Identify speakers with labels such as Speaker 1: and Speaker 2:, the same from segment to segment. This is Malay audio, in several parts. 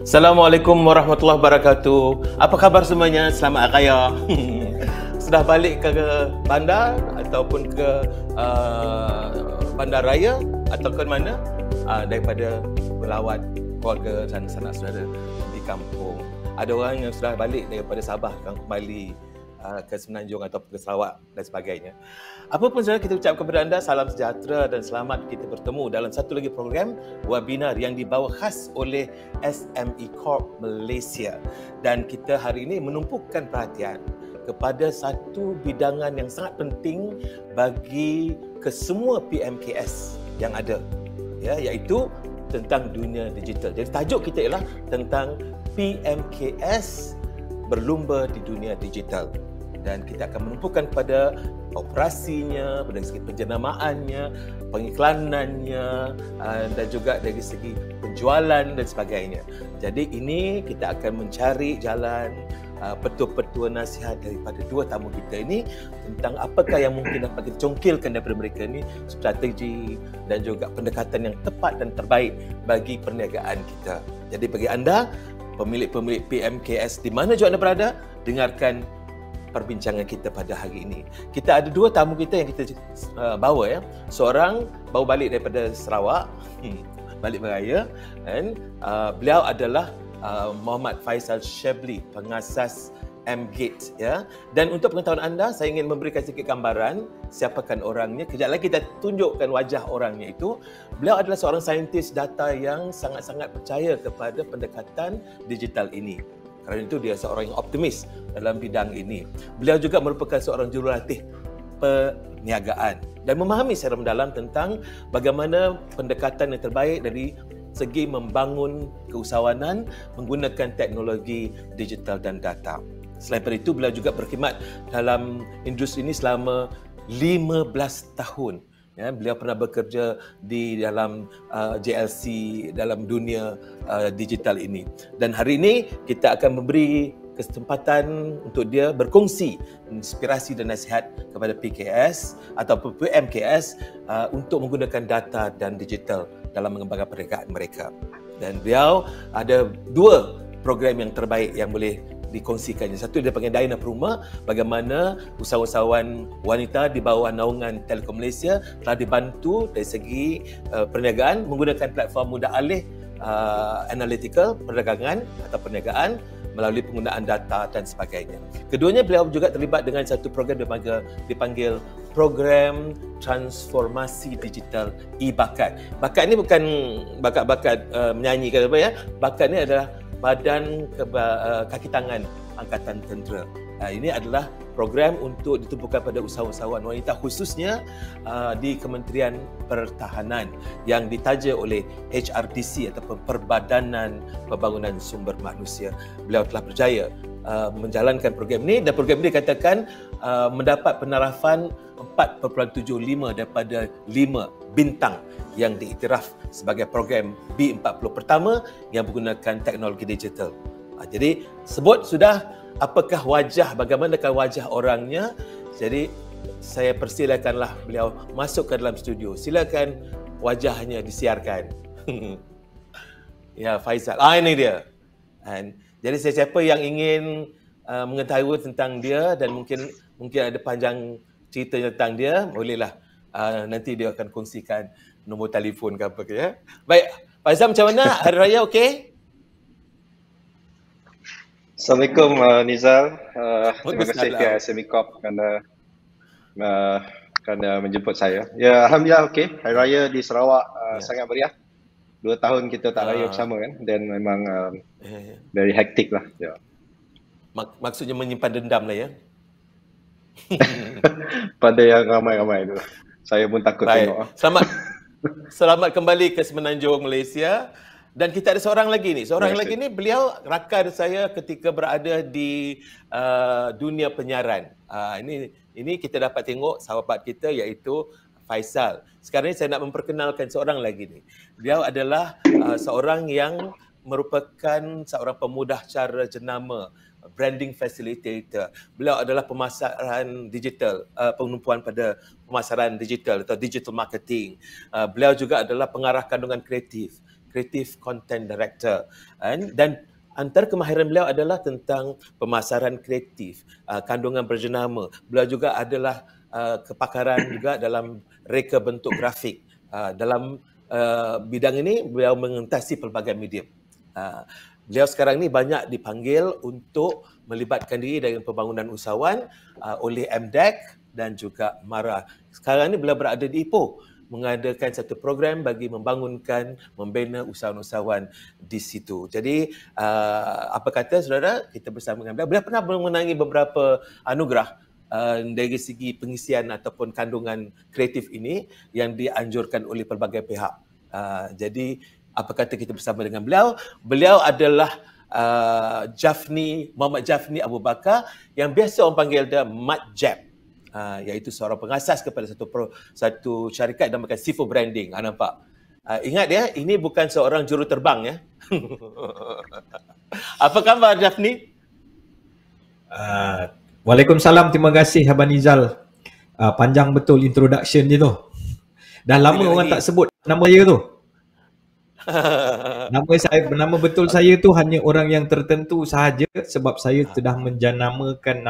Speaker 1: Assalamualaikum warahmatullahi wabarakatuh. Apa khabar semuanya? Selamat Hari Raya. Sudah balik ke bandar ataupun ke bandar raya atau ke mana? Daripada melawat keluarga dan sanak saudara di kampung. Ada orang yang sudah balik daripada Sabah akan kembali ke Semenanjung atau ke Sarawak dan sebagainya. Apa pun saja, kita ucap kepada anda salam sejahtera dan selamat kita bertemu dalam satu lagi program webinar yang dibawa khas oleh SME Corp Malaysia. Dan kita hari ini menumpukan perhatian kepada satu bidangan yang sangat penting bagi kesemua PMKS yang ada, ya, iaitu tentang dunia digital. Jadi tajuk kita ialah tentang PMKS berlumba di dunia digital. Dan kita akan menumpukan pada operasinya, pada segi penjenamaannya, pengiklanannya, dan juga dari segi penjualan dan sebagainya. Jadi ini kita akan mencari jalan petua-petua nasihat daripada dua tamu kita ini tentang apakah yang mungkin dapat kita congkilkan daripada mereka ini, strategi dan juga pendekatan yang tepat dan terbaik bagi perniagaan kita. Jadi bagi anda, pemilik-pemilik PMKS di mana juga anda berada, dengarkan perbincangan kita pada hari ini. Kita ada dua tamu kita yang kita bawa, ya. Seorang baru balik daripada Sarawak, balik beraya, dan beliau adalah Muhammad Faisal Shebli, pengasas M-Gate, ya. Dan untuk pengetahuan anda, saya ingin memberikan sedikit gambaran siapakan orangnya. Kejap lagi kita tunjukkan wajah orangnya itu. Beliau adalah seorang saintis data yang sangat-sangat percaya kepada pendekatan digital ini. Kerana itu dia seorang yang optimis dalam bidang ini. Beliau juga merupakan seorang jurulatih perniagaan dan memahami secara mendalam tentang bagaimana pendekatan yang terbaik dari segi membangun keusahawanan menggunakan teknologi digital dan data. Selain daripada itu, beliau juga berkhidmat dalam industri ini selama 15 tahun. Ya, beliau pernah bekerja di dalam JLC dalam dunia digital ini. Dan hari ini kita akan memberi kesempatan untuk dia berkongsi inspirasi dan nasihat kepada PKS atau PMKS untuk menggunakan data dan digital dalam mengembangkan perniagaan mereka. Dan beliau ada dua program yang terbaik yang boleh dikongsikannya. Satu dia panggil Dayana Peruma, bagaimana usahawan wanita di bawah naungan Telekom Malaysia telah dibantu dari segi perniagaan menggunakan platform mudah alih analytical perdagangan atau perniagaan melalui penggunaan data dan sebagainya. Keduanya, beliau juga terlibat dengan satu program dipanggil program transformasi digital e-bakat. Bakat ini bukan bakat-bakat menyanyi ke apa, ya. Bakat ini adalah Badan Kaki Tangan Angkatan Tentera. Ini adalah program untuk ditumpukan pada usahawan wanita khususnya di Kementerian Pertahanan yang ditaja oleh HRDC atau Perbadanan Pembangunan Sumber Manusia. Beliau telah berjaya menjalankan program ini dan program ini dikatakan mendapat penarafan 4.75 daripada 5 bintang yang diiktiraf sebagai program B40 pertama yang menggunakan teknologi digital. Jadi sebut sudah apakah bagaimanakah wajah orangnya. Jadi saya persilakanlah beliau masuk ke dalam studio. Silakan wajahnya disiarkan. Ya, Faisal. Ini dia. Jadi siapa yang ingin mengetahui tentang dia dan mungkin ada panjang cerita tentang dia, bolehlah nanti dia akan kongsikan nombor telefon ke apa ke, ya. Baik, Faizal, macam mana? Hari Raya okey?
Speaker 2: Assalamualaikum Nizal. Terima kasih pihak SME Corp kerana menjemput saya. Ya, alhamdulillah okey. Hari Raya di Sarawak sangat meriah. 2 tahun kita tak raya bersama kan, dan memang very hectic lah. Ya.
Speaker 1: Maksudnya menyimpan dendam lah, ya.
Speaker 2: Pada yang ramai-ramai tu. Saya pun takut tengok.
Speaker 1: Selamat kembali ke Semenanjung Malaysia. Dan kita ada seorang lagi ni. Lagi ni, beliau rakan saya ketika berada di dunia penyiaran. Ini kita dapat tengok sahabat kita iaitu Faisal. Sekarang ni saya nak memperkenalkan seorang lagi ni. Beliau adalah seorang yang merupakan seorang pemudah cara jenama, branding facilitator. Beliau adalah pemasaran digital, penumpuan pada pemasaran digital atau digital marketing. Beliau juga adalah pengarah kandungan kreatif. Creative Content Director. Dan antara kemahiran beliau adalah tentang pemasaran kreatif, kandungan berjenama. Beliau juga adalah kepakaran juga dalam reka bentuk grafik. Dalam bidang ini beliau mengentasi pelbagai medium. Beliau sekarang ni banyak dipanggil untuk melibatkan diri dengan pembangunan usahawan oleh MDEC dan juga MARA. Sekarang ni beliau berada di Ipoh mengadakan satu program bagi membangunkan, membina usahawan-usahawan di situ. Jadi, apa kata saudara, kita bersama dengan beliau. Beliau pernah memenangi beberapa anugerah dari segi pengisian ataupun kandungan kreatif ini yang dianjurkan oleh pelbagai pihak. Jadi, apa kata kita bersama dengan beliau. Beliau adalah Muhammad Jafni Abu Bakar yang biasa orang panggil dia Mat Jab. Iaitu seorang pengasas kepada satu syarikat yang namakan Sifu Branding. Nampak? Ingat ya, ini bukan seorang juruterbang ya. Apa khabar Jafni?
Speaker 3: Waalaikumsalam, terima kasih Abang Nizal. Panjang betul introduction dia tu. Dah lama orang tak sebut nama saya tu. Nama betul saya tu hanya orang yang tertentu sahaja, sebab saya sudah menjenamakan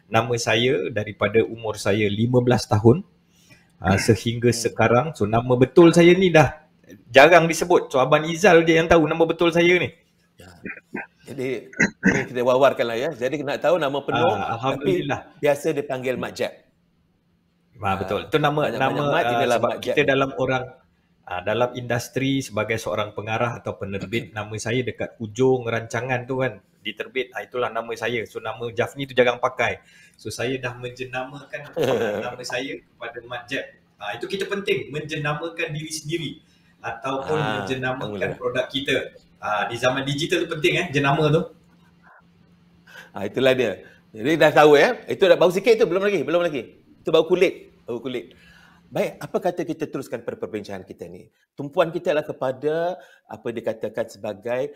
Speaker 3: nama saya daripada umur saya 15 tahun sehingga sekarang. So nama betul saya ni dah jarang disebut. So Abang Nizal je yang tahu nama betul saya ni.
Speaker 1: Jadi ini kita wawarkanlah ya. Jadi nak tahu nama penuh,
Speaker 3: Alhamdulillah.
Speaker 1: tapi biasa dipanggil Mat Jab.
Speaker 3: Betul. Itu nama sebab kita dalam industri sebagai seorang pengarah atau penerbit, nama saya dekat hujung rancangan tu kan diterbit. Itulah nama saya. So nama Jafni tu jarang pakai. So saya dah menjenamakan nama saya kepada Mat Jab. Itu kita penting menjenamakan diri sendiri ataupun menjenamakan produk kita. Di zaman digital tu penting jenama tu.
Speaker 1: Itulah dia. Jadi dah tahu ya. Itu dah bau sikit tu, belum lagi. Itu bau kulit. Baik, apa kata kita teruskan pada perbincangan kita ni? Tumpuan kita adalah kepada apa dikatakan sebagai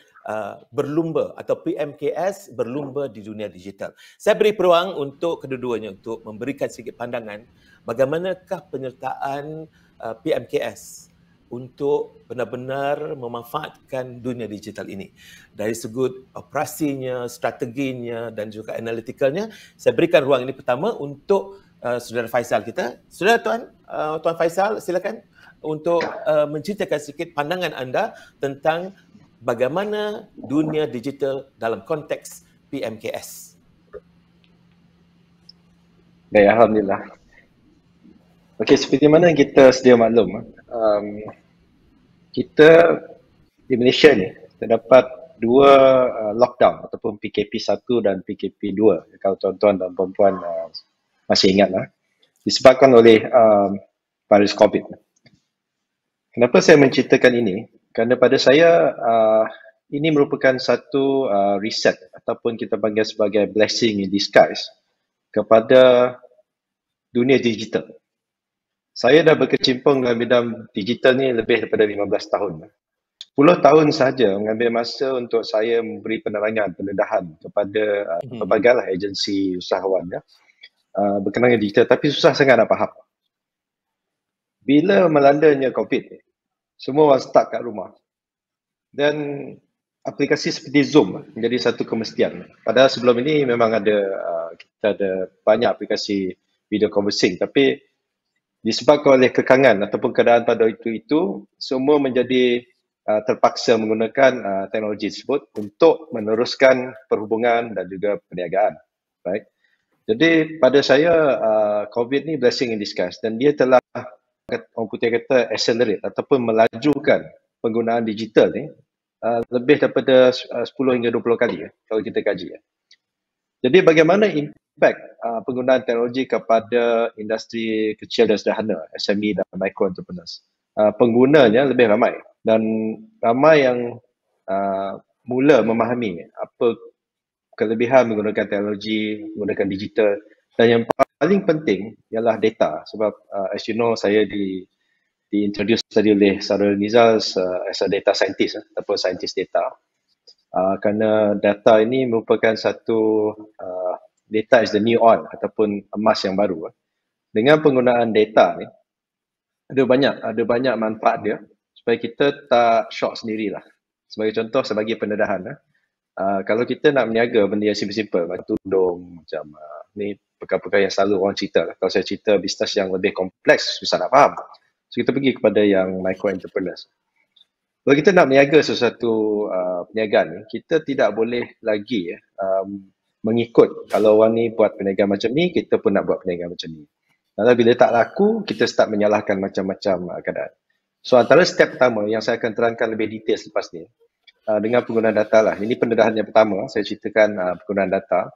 Speaker 1: berlumba atau PMKS berlumba di dunia digital. Saya beri peluang untuk kedua-duanya untuk memberikan sedikit pandangan bagaimanakah penyertaan PMKS untuk benar-benar memanfaatkan dunia digital ini. Dari segi operasinya, strateginya dan juga analitikalnya, saya berikan ruang ini pertama untuk Saudara Faisal kita. Saudara Tuan Faisal, silakan untuk menceritakan sedikit pandangan anda tentang bagaimana dunia digital dalam konteks PMKS.
Speaker 2: Baik, Alhamdulillah. Okey, seperti mana kita sedia maklum, kita di Malaysia ni terdapat dua lockdown ataupun PKP 1 dan PKP 2 kalau tuan-tuan dan puan-puan masih ingatlah, disebabkan oleh virus COVID. Kenapa saya menceritakan ini? Kerana pada saya ini merupakan satu reset ataupun kita panggil sebagai blessing in disguise kepada dunia digital. Saya dah berkecimpung dalam bidang digital ni lebih daripada 15 tahun. 10 tahun sahaja mengambil masa untuk saya memberi penerangan, pendedahan kepada pelbagai agensi usahawan berkenaan dengan digital, tapi susah sangat nak faham. Bila melandanya COVID, semua orang stuck kat rumah. Dan aplikasi seperti Zoom menjadi satu kemestian. Padahal sebelum ini memang kita ada banyak aplikasi video conferencing, tapi disebabkan oleh kekangan ataupun keadaan pada itu semua menjadi terpaksa menggunakan teknologi tersebut untuk meneruskan perhubungan dan juga perniagaan. Right? Jadi pada saya COVID ni blessing in disguise dan dia telah orang putih kata accelerate ataupun melajukan penggunaan digital ni lebih daripada 10 hingga 20 kali kalau kita kaji. Jadi bagaimana impact penggunaan teknologi kepada industri kecil dan sederhana, SME dan micro entrepreneurs. Penggunanya lebih ramai dan ramai yang mula memahami apa kelebihan menggunakan teknologi, menggunakan digital, dan yang paling penting ialah data. Sebab as you know, saya di-introduce tadi oleh Saudara Nizal as a data scientist ataupun scientist data. Kerana data ini merupakan satu data is the new oil ataupun emas yang baru. Dengan penggunaan data ni ada banyak manfaat dia supaya kita tak shock sendirilah. Sebagai contoh, sebagai pendedahan, kalau kita nak meniaga benda yang simple-simple, macam tudung, macam ni perkara-perkara yang selalu orang cerita lah. Kalau saya cerita bisnes yang lebih kompleks, susah nak faham. So kita pergi kepada yang micro entrepreneurs. Kalau kita nak meniaga sesuatu perniagaan ni, kita tidak boleh lagi mengikut. Kalau orang ni buat perniagaan macam ni, kita pun nak buat perniagaan macam ni. Lalu bila tak laku, kita start menyalahkan macam-macam keadaan. So antara step pertama yang saya akan terangkan lebih detail selepas ni, dengan penggunaan data lah. Ini pendedahan yang pertama, saya ceritakan penggunaan data.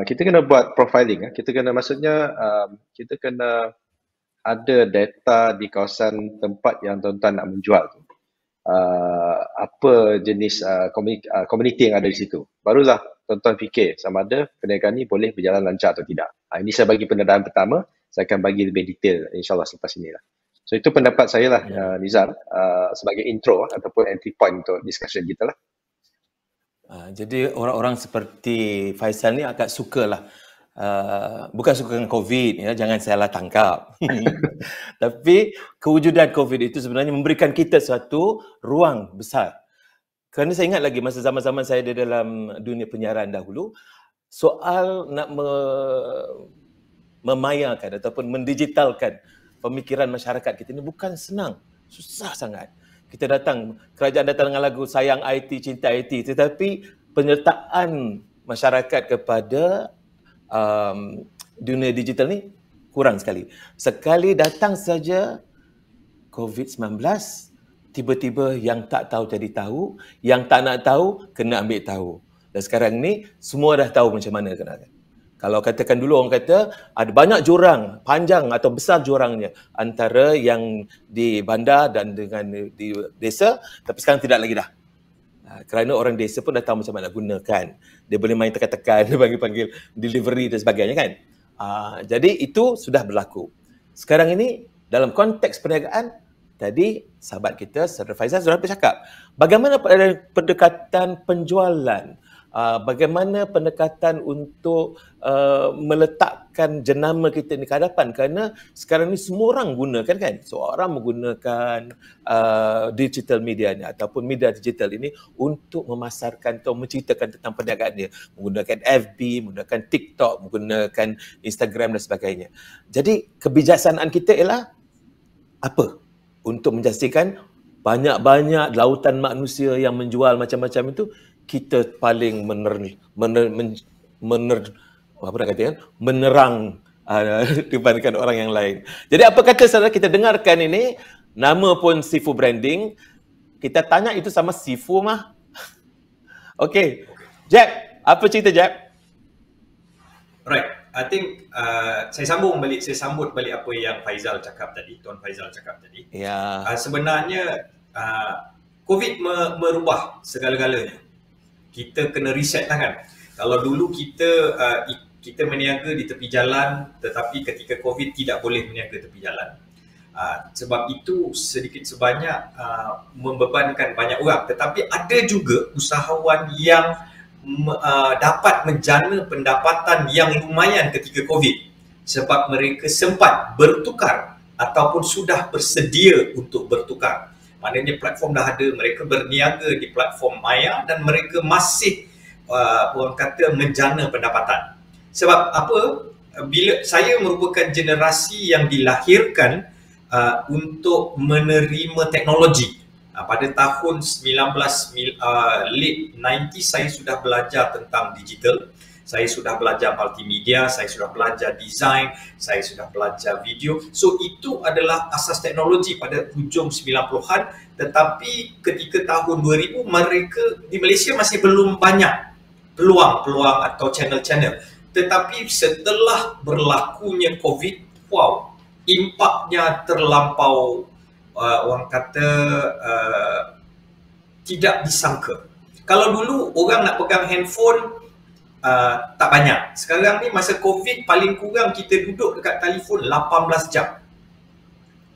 Speaker 2: Kita kena buat profiling. Kita kena, maksudnya, kita kena ada data di kawasan tempat yang tuan-tuan nak menjual tu. Apa jenis komuniti yang ada di situ. Barulah tuan-tuan fikir sama ada perniagaan ni boleh berjalan lancar atau tidak. Ini saya bagi pendedahan pertama, saya akan bagi lebih detail insyaAllah selepas ini lah. So itu pendapat saya lah, Nizar, sebagai intro ataupun entry point untuk discussion kita lah.
Speaker 1: Jadi orang-orang seperti Faisal ni agak sukalah, bukan suka dengan COVID, ya, jangan salah tangkap. Tapi kewujudan COVID itu sebenarnya memberikan kita satu ruang besar. Kerana saya ingat lagi masa zaman-zaman saya di dalam dunia penyiaran dahulu, soal nak memayakan ataupun mendigitalkan pemikiran masyarakat kita ni bukan senang, susah sangat. Kita datang, kerajaan datang dengan lagu sayang IT, cinta IT, tetapi penyertaan masyarakat kepada dunia digital ni kurang sekali. Sekali datang saja COVID-19, tiba-tiba yang tak tahu jadi tahu, yang tak nak tahu kena ambil tahu. Dan sekarang ni semua dah tahu macam mana kena. Kalau katakan dulu orang kata ada banyak jurang, panjang atau besar jurangnya antara yang di bandar dan dengan di desa, tapi sekarang tidak lagi dah. Kerana orang desa pun dah tahu macam mana nak gunakan. Dia boleh main tekan-tekan, dia panggil delivery dan sebagainya kan. Jadi itu sudah berlaku. Sekarang ini dalam konteks perniagaan, tadi sahabat kita Saudara Faizal sudah bercakap bagaimana pendekatan penjualan, bagaimana pendekatan untuk meletakkan jenama kita ni ke hadapan, kerana sekarang ni semua orang gunakan kan. Seorang menggunakan digital media ni ataupun media digital ini untuk memasarkan atau menceritakan tentang perniagaan dia, menggunakan FB, menggunakan TikTok, menggunakan Instagram dan sebagainya. Jadi kebijaksanaan kita ialah apa? Untuk menjadikan banyak-banyak lautan manusia yang menjual macam-macam itu, kita paling menerang dibandingkan orang yang lain. Jadi apa kata saudara, kita dengarkan ini, nama pun Sifu Branding. Kita tanya itu sama Sifu mah. Okey. Jeb, apa cerita Jeb?
Speaker 3: Right. I think saya sambut balik apa yang Faizal cakap tadi, Tuan Faizal cakap tadi.
Speaker 1: Ya.
Speaker 3: Sebenarnya COVID merubah segala-galanya. Kita kena reset lah kan. Kalau dulu kita meniaga di tepi jalan, tetapi ketika COVID tidak boleh meniaga tepi jalan. Sebab itu sedikit sebanyak membebankan banyak orang. Tetapi ada juga usahawan yang dapat menjana pendapatan yang lumayan ketika COVID sebab mereka sempat bertukar ataupun sudah bersedia untuk bertukar. Maknanya platform dah ada, mereka berniaga di platform maya dan mereka masih orang kata menjana pendapatan. Sebab apa? Bila saya merupakan generasi yang dilahirkan untuk menerima teknologi. Pada tahun late 90s saya sudah belajar tentang digital, saya sudah belajar multimedia, saya sudah belajar design, saya sudah belajar video. So itu adalah asas teknologi pada hujung 90-an, tetapi ketika tahun 2000 mereka di Malaysia masih belum banyak peluang-peluang atau channel-channel. Tetapi setelah berlakunya COVID, wow, impaknya terlampau orang kata tidak disangka. Kalau dulu orang nak pegang handphone tak banyak. Sekarang ni masa COVID paling kurang kita duduk dekat telefon 18 jam.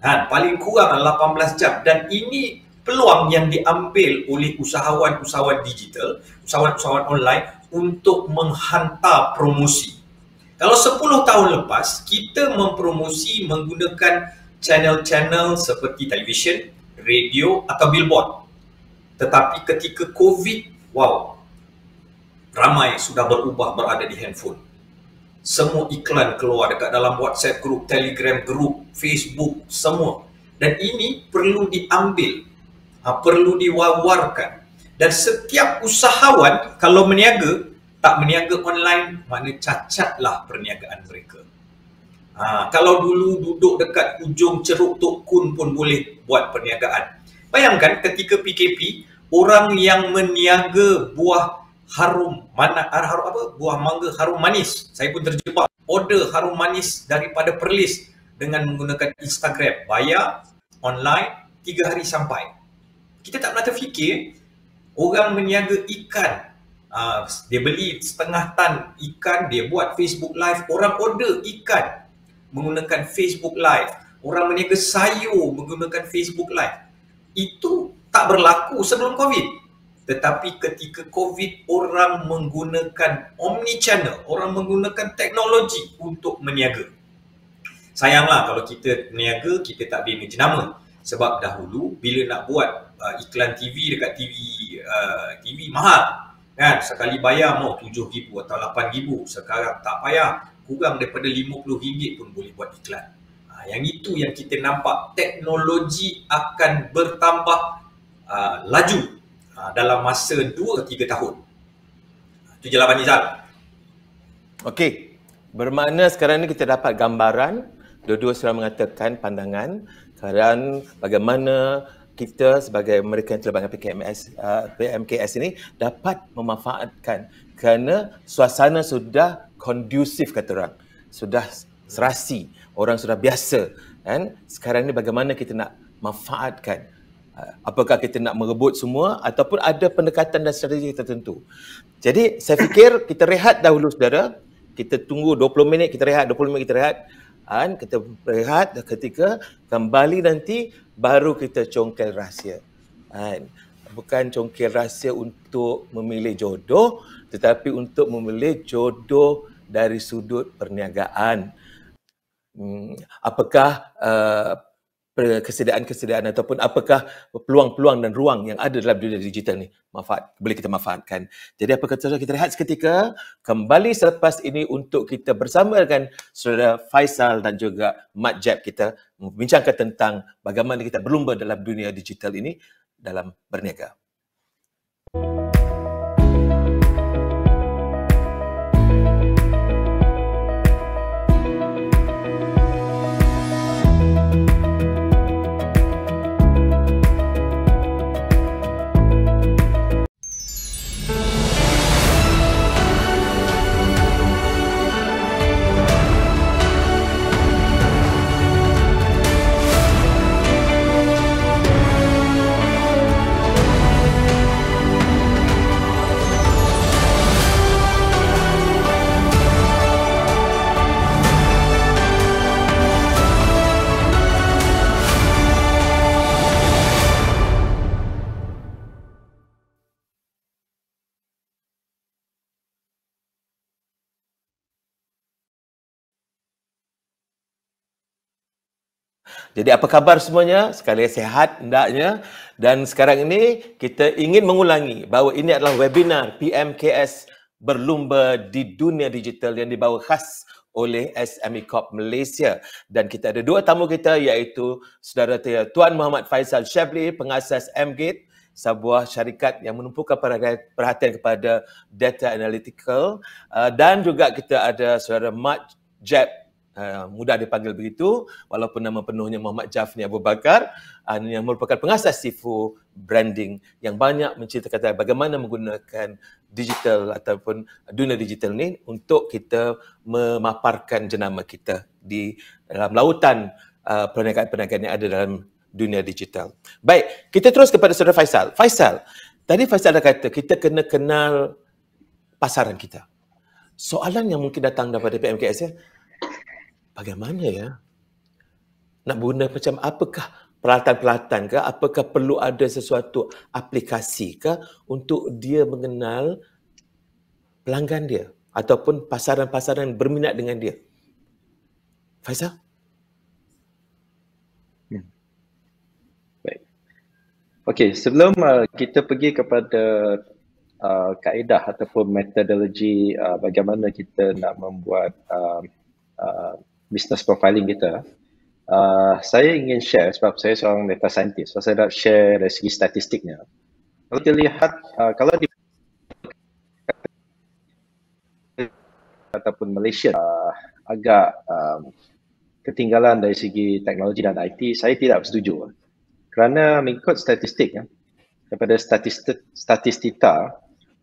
Speaker 3: Paling kurang 18 jam, dan ini peluang yang diambil oleh usahawan-usahawan digital, usahawan-usahawan online untuk menghantar promosi. Kalau 10 tahun lepas kita mempromosi menggunakan channel-channel seperti television, radio atau billboard. Tetapi ketika COVID, wow, ramai sudah berubah berada di handphone. Semua iklan keluar dekat dalam WhatsApp group, Telegram group, Facebook, semua. Dan ini perlu diambil, perlu diwawarkan. Dan setiap usahawan kalau meniaga, tak meniaga online, makna cacatlah perniagaan mereka. Kalau dulu duduk dekat ujung Ceruk Tok Kun pun boleh buat perniagaan. Bayangkan ketika PKP, orang yang meniaga buah buah mangga harum manis. Saya pun terjebak. Order harum manis daripada Perlis dengan menggunakan Instagram. Bayar online 3 hari sampai. Kita tak pernah terfikir orang meniaga ikan. Dia beli setengah tan ikan, dia buat Facebook Live. Orang order ikan menggunakan Facebook Live. Orang meniaga sayur menggunakan Facebook Live. Itu tak berlaku sebelum COVID. Tetapi ketika COVID, orang menggunakan omni-channel, orang menggunakan teknologi untuk meniaga. Sayanglah kalau kita meniaga, kita tak bina jenama. Sebab dahulu, bila nak buat iklan TV dekat TV mahal. Kan? Sekali bayar mau RM7,000 atau RM8,000. Sekarang tak payah. Kurang daripada RM50 pun boleh buat iklan. Yang itu yang kita nampak, teknologi akan bertambah laju dalam masa 2-3 tahun. Itu je lah Abang Nizal.
Speaker 1: Okey, bermakna sekarang ni kita dapat gambaran, dua-dua sudah mengatakan pandangan sekarang bagaimana kita sebagai mereka yang terlibat dengan PMKS ini dapat memanfaatkan kerana suasana sudah kondusif kata orang. Sudah serasi, orang sudah biasa. Kan? Sekarang ni bagaimana kita nak manfaatkan. Apakah kita nak merebut semua ataupun ada pendekatan dan strategi tertentu. Jadi saya fikir kita rehat dahulu saudara. Kita tunggu 20 minit kita rehat, 20 minit kita rehat. Kita rehat ketika kembali nanti baru kita congkel rahsia. Bukan congkel rahsia untuk memilih jodoh tetapi untuk memilih jodoh dari sudut perniagaan. Apakah kesediaan ataupun apakah peluang-peluang dan ruang yang ada dalam dunia digital ni boleh kita manfaatkan. Jadi apa kata kita rehat seketika, kembali selepas ini untuk kita bersama dengan saudara Faisal dan juga Mat Jeb kita membincangkan tentang bagaimana kita berlumba dalam dunia digital ini dalam berniaga. Jadi apa khabar semuanya? Sekali sihat hendaknya. Dan sekarang ini kita ingin mengulangi bahawa ini adalah webinar PMKS berlumba di dunia digital yang dibawa khas oleh SME Corp Malaysia. Dan kita ada dua tamu kita iaitu saudara Tuan Muhammad Faisal Shebli, pengasas MGate, sebuah syarikat yang menumpukan perhatian kepada data analytical. Dan juga kita ada saudara Mat Jeb, mudah dipanggil begitu walaupun nama penuhnya Muhammad Jafni Abu Bakar, yang merupakan pengasas Sifu Branding yang banyak menceritakan bagaimana menggunakan digital ataupun dunia digital ni untuk kita memaparkan jenama kita di dalam lautan perniagaan-perniagaan yang ada dalam dunia digital. Baik, kita terus kepada saudara Faisal. Faisal, tadi Faisal dah kata kita kena kenal pasaran kita. Soalan yang mungkin datang daripada PMKS ya, bagaimana ya? Nak guna macam apakah peralatan-peralatan ke? Apakah perlu ada sesuatu aplikasi ke untuk dia mengenal pelanggan dia ataupun pasaran-pasaran berminat dengan dia? Faisal?
Speaker 2: Baik. Okey, sebelum kita pergi kepada kaedah ataupun metodologi bagaimana kita nak membuat business profiling kita, saya ingin share sebab saya seorang data scientist. So, saya nak share dari segi statistiknya. Kalau kita lihat, kalau di ataupun Malaysia agak ketinggalan dari segi teknologi dan IT, saya tidak setuju. Kerana mengikut statistik daripada statistika,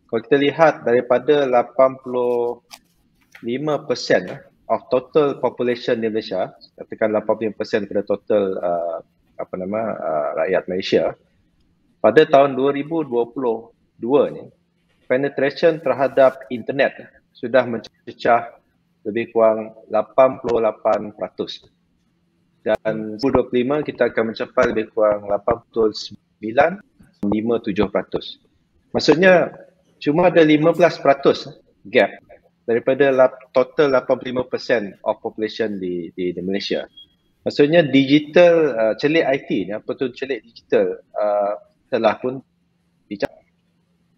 Speaker 2: kalau kita lihat daripada 85% of total population di Malaysia, katakan 85% daripada total rakyat Malaysia, pada tahun 2022 ni, penetration terhadap internet sudah mencecah lebih kurang 88%. Dan 2025 kita akan mencapai lebih kurang 89.57%. Maksudnya cuma ada 15% gap daripada total 85% of population di Malaysia. Maksudnya digital, celik IT ni, apa tu celik digital telah pun dicapai.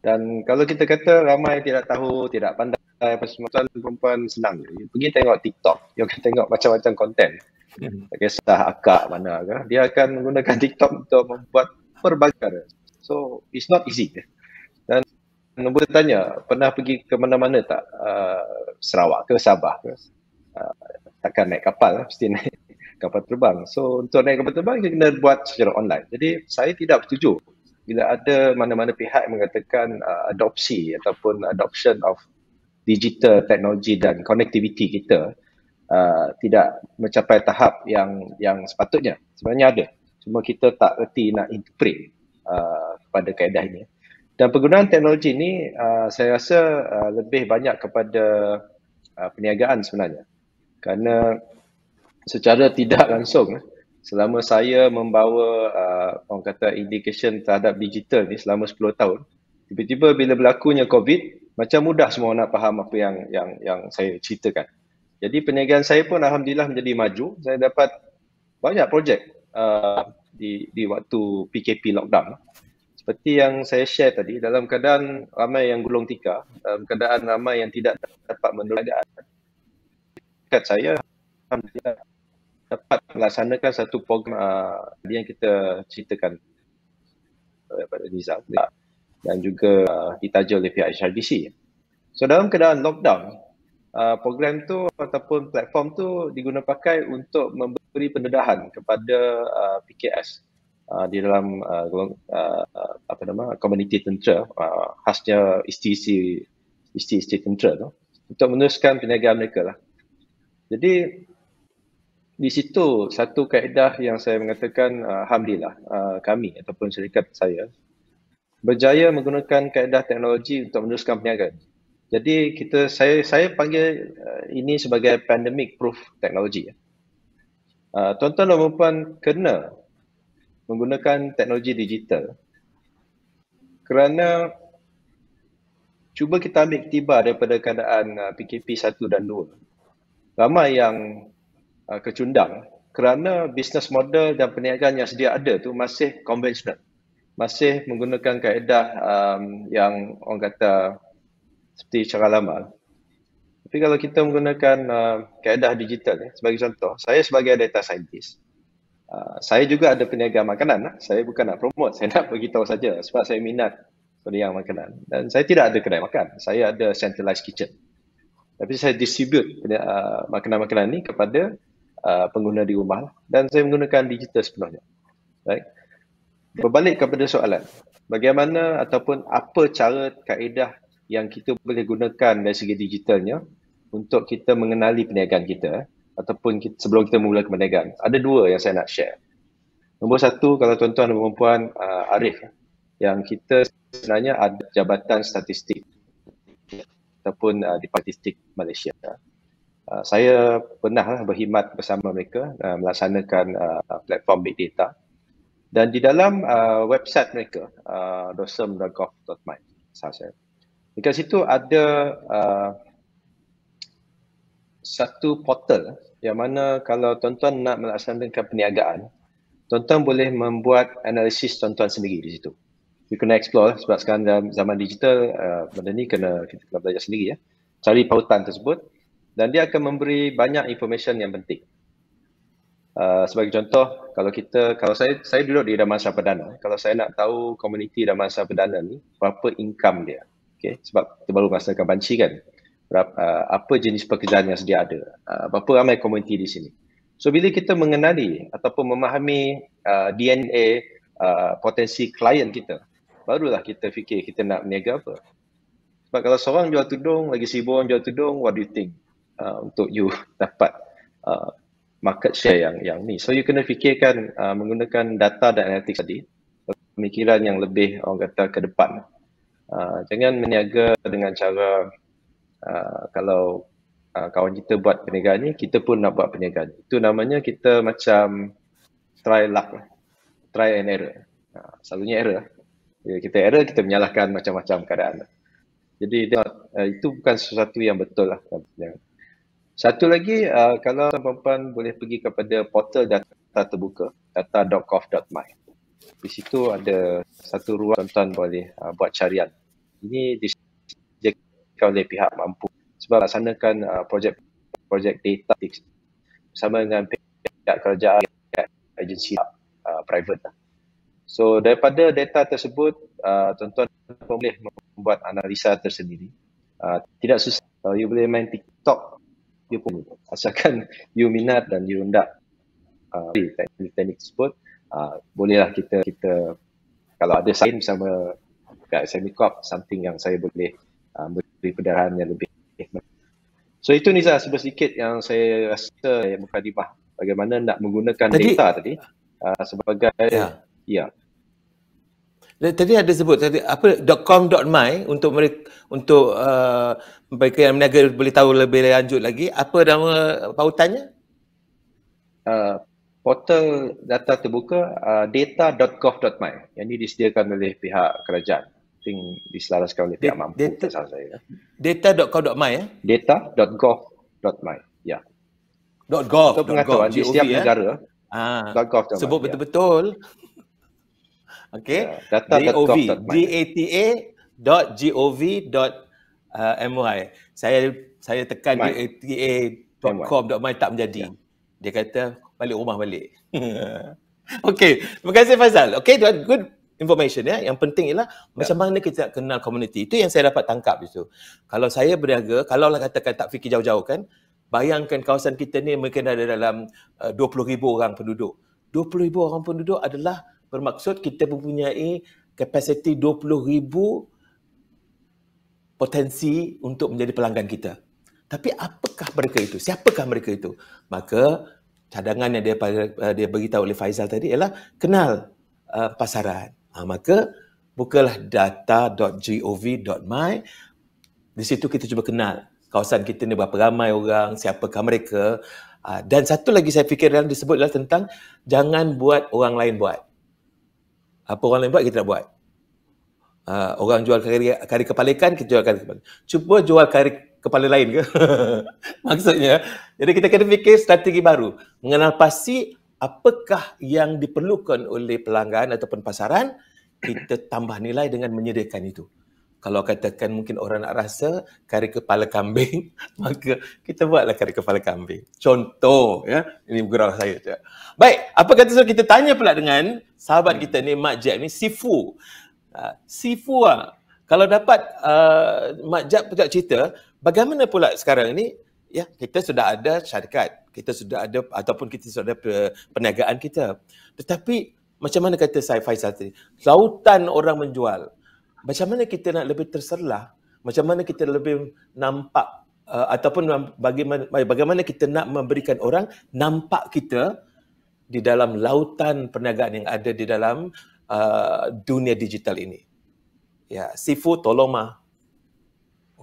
Speaker 2: Dan kalau kita kata ramai yang tidak tahu, tidak pandai, pasal perempuan senang je. Pergi tengok TikTok, dia akan tengok macam-macam konten. Tak kisah akak mana ke, dia akan menggunakan TikTok untuk membuat pelbagai. So it's not easy. Dan nombor tanya, pernah pergi ke mana-mana tak? Sarawak ke Sabah ke? Takkan naik kapal, mesti naik kapal terbang. So untuk naik kapal terbang, kita kena buat secara online. Jadi saya tidak setuju bila ada mana-mana pihak yang mengatakan adopsi ataupun adoption of digital teknologi dan connectivity kita tidak mencapai tahap yang sepatutnya. Sebenarnya ada, cuma kita tak reti nak interpret kepada kaedah ini. Dan penggunaan teknologi ini saya rasa lebih banyak kepada perniagaan sebenarnya, kerana secara tidak langsung selama saya membawa orang kata indication terhadap digital ni selama 10 tahun, tiba-tiba bila berlakunya COVID, macam mudah semua nak faham apa yang saya ceritakan. Jadi perniagaan saya pun alhamdulillah menjadi maju. Saya dapat banyak projek di waktu PKP lockdown. Seperti yang saya share tadi, dalam keadaan ramai yang gulung tikar, dalam keadaan ramai yang tidak dapat menolong, saya alhamdulillah dapat melaksanakan satu program yang kita ceritakan pada Nizam dan juga ditaja oleh pihak HRDC. So dalam keadaan lockdown, program tu ataupun platform tu diguna pakai untuk memberi pendedahan kepada PKS di dalam komuniti tentera, khasnya isteri tentera tu, untuk meneruskan perniagaan mereka lah. Jadi di situ satu kaedah yang saya mengatakan alhamdulillah kami ataupun syarikat saya berjaya menggunakan kaedah teknologi untuk meneruskan perniagaan. Jadi saya panggil ini sebagai pandemic proof teknologi. Tuan-tuan dan puan kena menggunakan teknologi digital kerana cuba kita ambil iktibar daripada keadaan PKP 1 dan 2. Ramai yang kecundang kerana bisnes model dan perniagaan yang sedia ada tu masih konvensional. Masih menggunakan kaedah yang orang kata seperti cara lama. Tapi kalau kita menggunakan kaedah digital, sebagai contoh, saya sebagai data scientist, saya juga ada perniagaan makanan. Saya bukan nak promote, saya nak beritahu saja sebab saya minat perniagaan makanan. Dan saya tidak ada kedai makan, saya ada centralized kitchen. Tapi saya distribute makanan-makanan ni kepada pengguna di rumah dan saya menggunakan digital sepenuhnya. Right? Berbalik kepada soalan, bagaimana ataupun apa cara kaedah yang kita boleh gunakan dari segi digitalnya untuk kita mengenali perniagaan kita ataupun sebelum kita memulakan perniagaan. Ada dua yang saya nak share. Nombor satu, kalau tuan-tuan dan puan-puan arif, yang kita sebenarnya ada Jabatan Statistik ataupun di Statistik Malaysia. Saya pernah berkhidmat bersama mereka melaksanakan platform big data, dan di dalam website mereka dosem.gov.my saya. Dekat situ ada satu portal yang mana kalau tuan-tuan nak melaksanakan perniagaan, tuan-tuan boleh membuat analisis tuan-tuan sendiri di situ. You kena explore sebab sekarang dalam zaman digital, benda ni kita kena belajar sendiri ya. Cari pautan tersebut dan dia akan memberi banyak information yang penting. Sebagai contoh, kalau saya duduk di Damansara Perdana, kalau saya nak tahu komuniti Damansara Perdana ni, berapa income dia. Okay? Sebab kita baru melaksanakan banci kan. Apa jenis pekerjaan yang sedia ada. Berapa ramai komuniti di sini. So bila kita mengenali ataupun memahami DNA potensi klien kita, barulah kita fikir kita nak berniaga apa. Sebab kalau seorang jual tudung, lagi 1000 orang jual tudung, what do you think untuk you dapat market share yang ni. So you kena fikirkan menggunakan data dan analytics tadi, pemikiran yang lebih orang kata ke depan. Jangan berniaga dengan cara kalau kawan kita buat perniagaan ni, kita pun nak buat perniagaan. Itu namanya kita macam try luck, try and error. Selalunya error. Bila kita error, kita menyalahkan macam-macam keadaan. Jadi itu bukan sesuatu yang betul lah. Satu lagi, kalau tuan-puan boleh pergi kepada portal data terbuka, data.gov.my. Di situ ada satu ruang tuan-tuan boleh buat carian. Ini disediakan oleh pihak mampu sebab laksanakan projek data bersama dengan pihak kerajaan, agensi private lah. So daripada data tersebut, tuan-tuan boleh membuat analisa tersendiri. Tidak susah, you boleh main TikTok, you pun asalkan you minat dan you hendak teknik-teknik tersebut, bolehlah kita kalau ada sains bersama kat Semicorp, something yang saya boleh beri pendarahan yang lebih. So itu Nizar, sedikit yang saya rasa mukadimah bagaimana nak menggunakan data tadi sebagai
Speaker 1: Tadi ada sebut tadi apa .com.my untuk mereka yang berniaga boleh tahu lebih lanjut lagi. Apa nama pautannya?
Speaker 2: Portal data terbuka data.gov.my. Yang ini disediakan oleh pihak kerajaan. I think diselaraskan oleh pihak mampu.
Speaker 1: Data.gov.my ya?
Speaker 2: Data.gov.my. Ya.
Speaker 1: .gov.
Speaker 2: Untuk pengetahuan di setiap negara.
Speaker 1: .gov.my. Sebut betul-betul. Okey. DATA.gov.my. DATA.gov.my. Saya tekan DATA.com.my tak menjadi. Dia kata balik rumah balik. Okey, terima kasih Faizal. Okey, good information ya. Yang penting ialah macam mana kita kenal komuniti. Itu yang saya dapat tangkap itu. Kalau saya berniaga, kalau lah katakan tak fikir jauh-jauh kan, bayangkan kawasan kita ni mungkin ada dalam 20,000 orang penduduk. 20,000 orang penduduk adalah bermaksud kita mempunyai kapasiti 20,000 potensi untuk menjadi pelanggan kita. Tapi apakah mereka itu? Siapakah mereka itu? Maka cadangan yang dia beritahu oleh Faizal tadi ialah kenal pasaran. Maka bukalah data.gov.my. Di situ kita cuba kenal kawasan kita ni berapa ramai orang, siapakah mereka. Dan satu lagi saya fikir yang disebut adalah tentang jangan buat orang lain buat. Apa orang lain buat, kita nak buat. Orang jual kari kepala ikan, kita jual kari kepala. Cuba jual kari kepala lain ke? Maksudnya, jadi kita kena fikir strategi baru. Mengenal pasti apakah yang diperlukan oleh pelanggan ataupun pasaran, kita tambah nilai dengan menyediakan itu. Kalau katakan mungkin orang nak rasa kari kepala kambing, maka kita buatlah kari kepala kambing. Contoh, ya. Ini gurau saya. Baik, apa kata so kita tanya pula dengan sahabat kita ni, Mak Jeb ni, Sifu. Sifu kalau dapat Mak Jeb pula cerita, bagaimana pula sekarang ni, ya, kita sudah ada syarikat, kita sudah ada ataupun kita sudah ada perniagaan kita. Tetapi macam mana kata saya Faizal tadi, lautan orang menjual. Macam mana kita nak lebih terserlah? Macam mana kita lebih nampak ataupun bagaimana kita nak memberikan orang nampak kita di dalam lautan perniagaan yang ada di dalam dunia digital ini. Ya, Sifu tolong mah.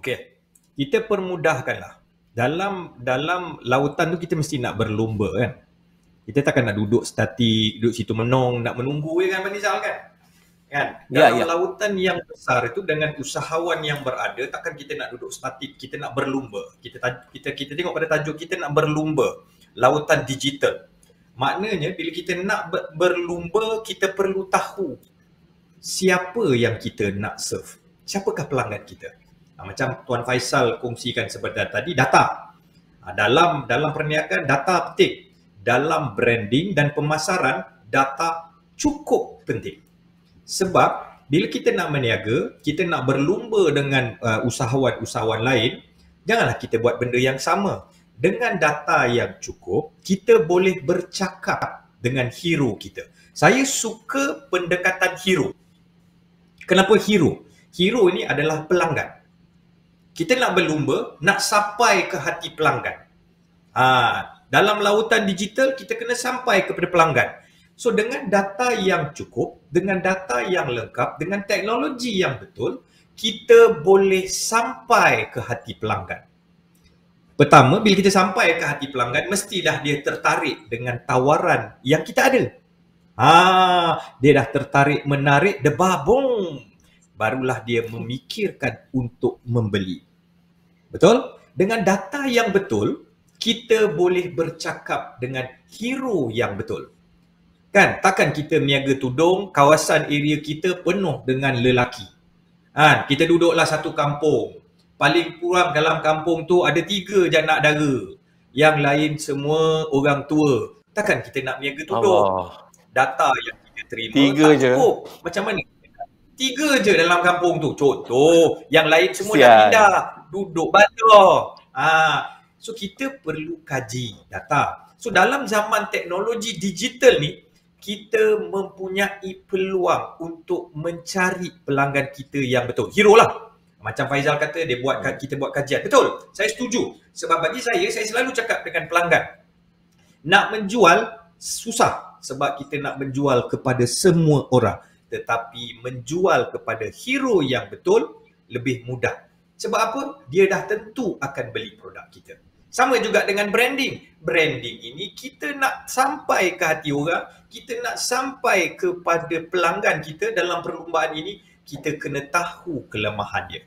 Speaker 3: Okey. Kita permudahkanlah. Dalam lautan tu kita mesti nak berlumba kan. Kita takkan nak duduk statik, duduk situ menong, nak menunggu kan Manizal kan? Dalam lautan yang besar itu dengan usahawan yang berada, takkan kita nak duduk statik, kita nak berlumba. Kita tengok pada tajuk kita nak berlumba. Lautan digital. Maknanya bila kita nak berlumba, kita perlu tahu siapa yang kita nak serve. Siapakah pelanggan kita? Macam Tuan Faisal kongsikan sebentar tadi, data. Dalam perniagaan, data penting. Dalam branding dan pemasaran, data cukup penting. Sebab bila kita nak berniaga, kita nak berlumba dengan usahawan-usahawan lain, janganlah kita buat benda yang sama. Dengan data yang cukup, kita boleh bercakap dengan hero kita. Saya suka pendekatan hero. Kenapa hero? Hero ini adalah pelanggan. Kita nak berlumba, nak sampai ke hati pelanggan. Dalam lautan digital, kita kena sampai kepada pelanggan. So dengan data yang cukup, dengan data yang lengkap, dengan teknologi yang betul, kita boleh sampai ke hati pelanggan. Pertama, bila kita sampai ke hati pelanggan, mestilah dia tertarik dengan tawaran yang kita ada. Dia dah tertarik, menarik, debabung. Barulah dia memikirkan untuk membeli. Betul? Dengan data yang betul, kita boleh bercakap dengan hero yang betul. Kan, takkan kita meniaga tudung, kawasan area kita penuh dengan lelaki. Kita duduklah satu kampung. Paling kurang dalam kampung tu ada 3 je anak dara. Yang lain semua orang tua. Takkan kita nak meniaga tudung. Data yang kita terima
Speaker 1: 3 je.
Speaker 3: Macam mana? 3 je dalam kampung tu. Contoh, yang lain semua dah pindah. Duduk bandar. So kita perlu kaji data. So dalam zaman teknologi digital ni, kita mempunyai peluang untuk mencari pelanggan kita yang betul. Hero lah. Macam Faizal kata, kita buat kajian. Betul, saya setuju. Sebab bagi saya selalu cakap dengan pelanggan, nak menjual susah sebab kita nak menjual kepada semua orang. Tetapi menjual kepada hero yang betul lebih mudah. Sebab apa? Dia dah tentu akan beli produk kita. Sama juga dengan branding. Branding ini kita nak sampai ke hati orang, kita nak sampai kepada pelanggan kita dalam perlumbaan ini, kita kena tahu kelemahan dia.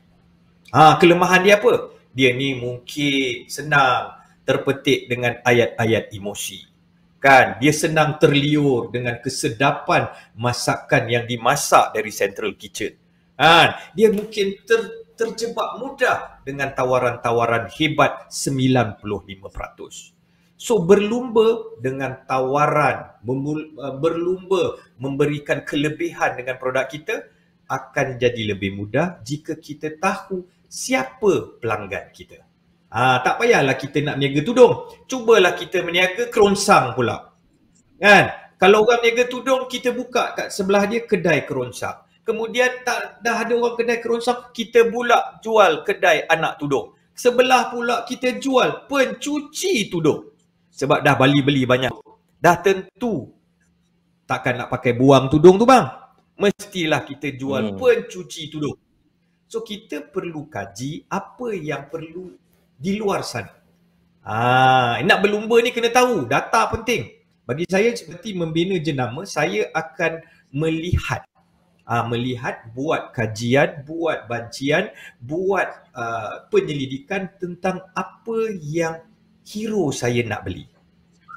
Speaker 3: Kelemahan dia apa? Dia ni mungkin senang terpetik dengan ayat-ayat emosi. Kan? Dia senang terliur dengan kesedapan masakan yang dimasak dari Central Kitchen. Dia mungkin terjebak mudah dengan tawaran-tawaran hebat 95%. So berlumba dengan tawaran, berlumba memberikan kelebihan dengan produk kita akan jadi lebih mudah jika kita tahu siapa pelanggan kita. Tak payahlah kita nak meniaga tudung. Cubalah kita meniaga kerongsang pula. Kan? Kalau orang meniaga tudung, kita buka kat sebelah dia kedai kerongsang. Kemudian dah ada orang kedai kerongsang, kita pula jual kedai anak tudung. Sebelah pula kita jual pencuci tudung. Sebab dah beli banyak. Dah tentu takkan nak pakai buang tudung tu bang. Mestilah kita jual pencuci tudung. So kita perlu kaji apa yang perlu di luar sana. Nak berlumba ni kena tahu, data penting. Bagi saya seperti membina jenama, saya akan melihat, buat kajian, buat bancian, buat penyelidikan tentang apa yang hero saya nak beli.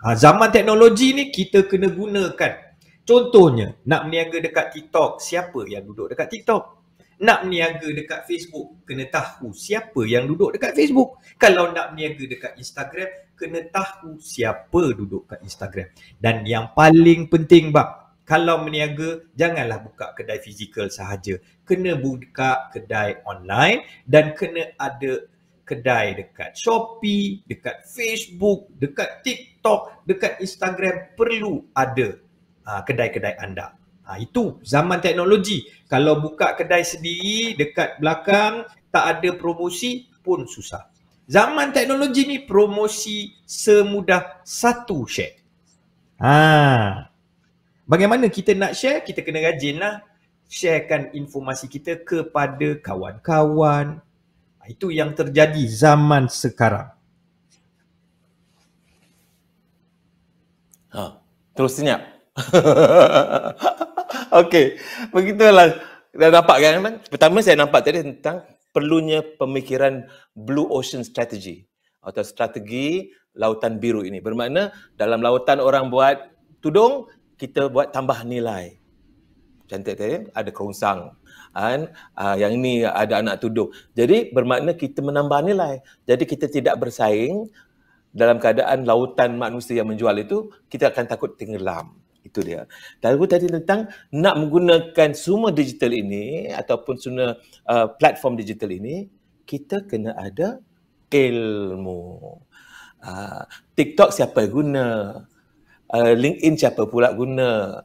Speaker 3: Zaman teknologi ni kita kena gunakan. Contohnya, nak berniaga dekat TikTok, siapa yang duduk dekat TikTok? Nak berniaga dekat Facebook, kena tahu siapa yang duduk dekat Facebook. Kalau nak berniaga dekat Instagram, kena tahu siapa duduk kat Instagram. Dan yang paling penting bang, kalau berniaga, janganlah buka kedai fizikal sahaja. Kena buka kedai online dan kena ada kedai dekat Shopee, dekat Facebook, dekat TikTok, dekat Instagram. Perlu ada kedai-kedai anda. Itu zaman teknologi. Kalau buka kedai sendiri dekat belakang, tak ada promosi pun susah. Zaman teknologi ni promosi semudah satu share. Bagaimana kita nak share? Kita kena rajinlah sharekan informasi kita kepada kawan-kawan. Itu yang terjadi zaman sekarang.
Speaker 1: Terus senyap. Okey, begitulah. Dah nampak kan? Pertama saya nampak tadi tentang perlunya pemikiran blue ocean strategy atau strategi lautan biru ini. Bermakna dalam lautan orang buat tudung, kita buat tambah nilai. Cantik tadi, ada kerongsang. Yang ini ada anak tudung. Jadi bermakna kita menambah nilai. Jadi kita tidak bersaing dalam keadaan lautan manusia yang menjual itu, kita akan takut tenggelam. Itu dia. Lalu tadi tentang nak menggunakan semua digital ini ataupun semua platform digital ini, kita kena ada ilmu. TikTok siapa guna? LinkedIn siapa pula guna?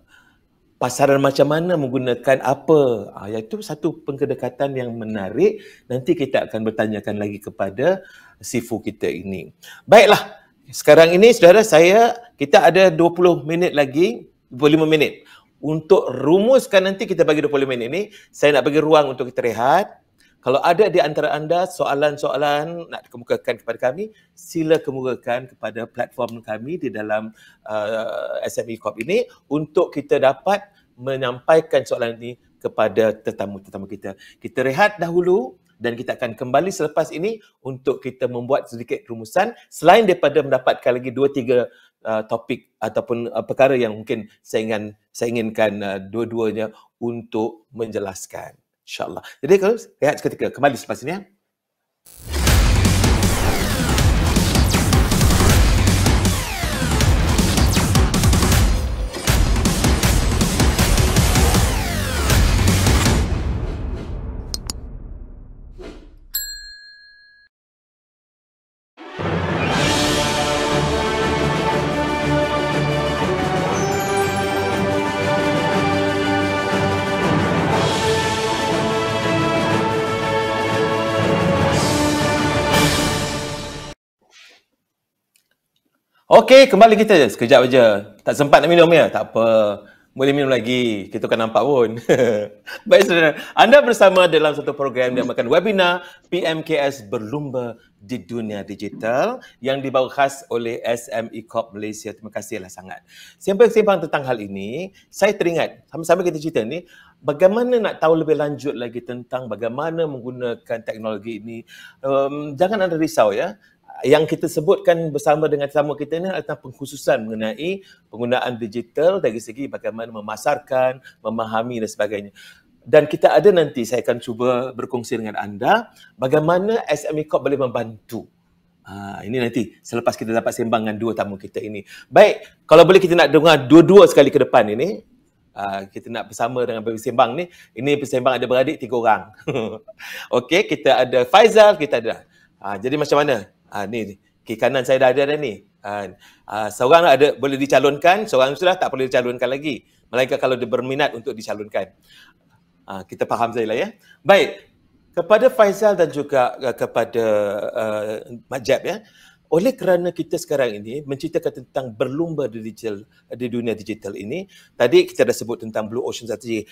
Speaker 1: Pasaran macam mana menggunakan apa? Iaitu satu pendekatan yang menarik. Nanti kita akan bertanyakan lagi kepada Sifu kita ini. Baiklah, sekarang ini saudara kita ada 20 minit lagi, 25 minit. Untuk rumuskan nanti kita bagi 20 minit ini, saya nak bagi ruang untuk kita rehat. Kalau ada di antara anda soalan-soalan nak kemukakan kepada kami, sila kemukakan kepada platform kami di dalam SME Corp ini untuk kita dapat menyampaikan soalan ini kepada tetamu-tetamu kita. Kita rehat dahulu dan kita akan kembali selepas ini untuk kita membuat sedikit rumusan selain daripada mendapatkan lagi 2-3 topik ataupun perkara yang mungkin saya inginkan dua-duanya untuk menjelaskan. InsyaAllah. Jadi kalau rehat seketika, kembali selepas ini ya. Okey, kembali kita je. Sekejap aja. Tak sempat nak minum ya? Tak apa. Boleh minum lagi. Kita kan nampak pun. Baik saudara. Anda bersama dalam satu program yang makan webinar PMKS Berlumba di Dunia Digital yang dibawa khas oleh SME Corp Malaysia. Terima kasihlah sangat. Sembang-sembang tentang hal ini, saya teringat, sama-sama kita cerita ni, bagaimana nak tahu lebih lanjut lagi tentang bagaimana menggunakan teknologi ini. Jangan anda risau ya. Yang kita sebutkan bersama dengan tetamu kita ini adalah pengkhususan mengenai penggunaan digital dari segi bagaimana memasarkan, memahami dan sebagainya. Dan kita ada nanti, saya akan cuba berkongsi dengan anda bagaimana SME Corp boleh membantu. Ini nanti selepas kita dapat sembangan dua tamu kita ini. Baik, kalau boleh kita nak dengar dua-dua sekali ke depan ini. Kita nak bersama dengan bersembang ni. Ini bersembang ada beradik 3 orang. Okey, kita ada Faizal, kita ada. Jadi macam mana? Ni kiri kanan saya dah ada ni. Seorang ada boleh dicalonkan, seorang sudah tak boleh dicalonkan lagi. Melainkan kalau dia berminat untuk dicalonkan. Kita faham Zaila ya. Baik, kepada Faizal dan juga kepada Mak Jeb ya. Oleh kerana kita sekarang ini menceritakan tentang berlumba di dunia digital ini, tadi kita dah sebut tentang Blue Ocean Strategy,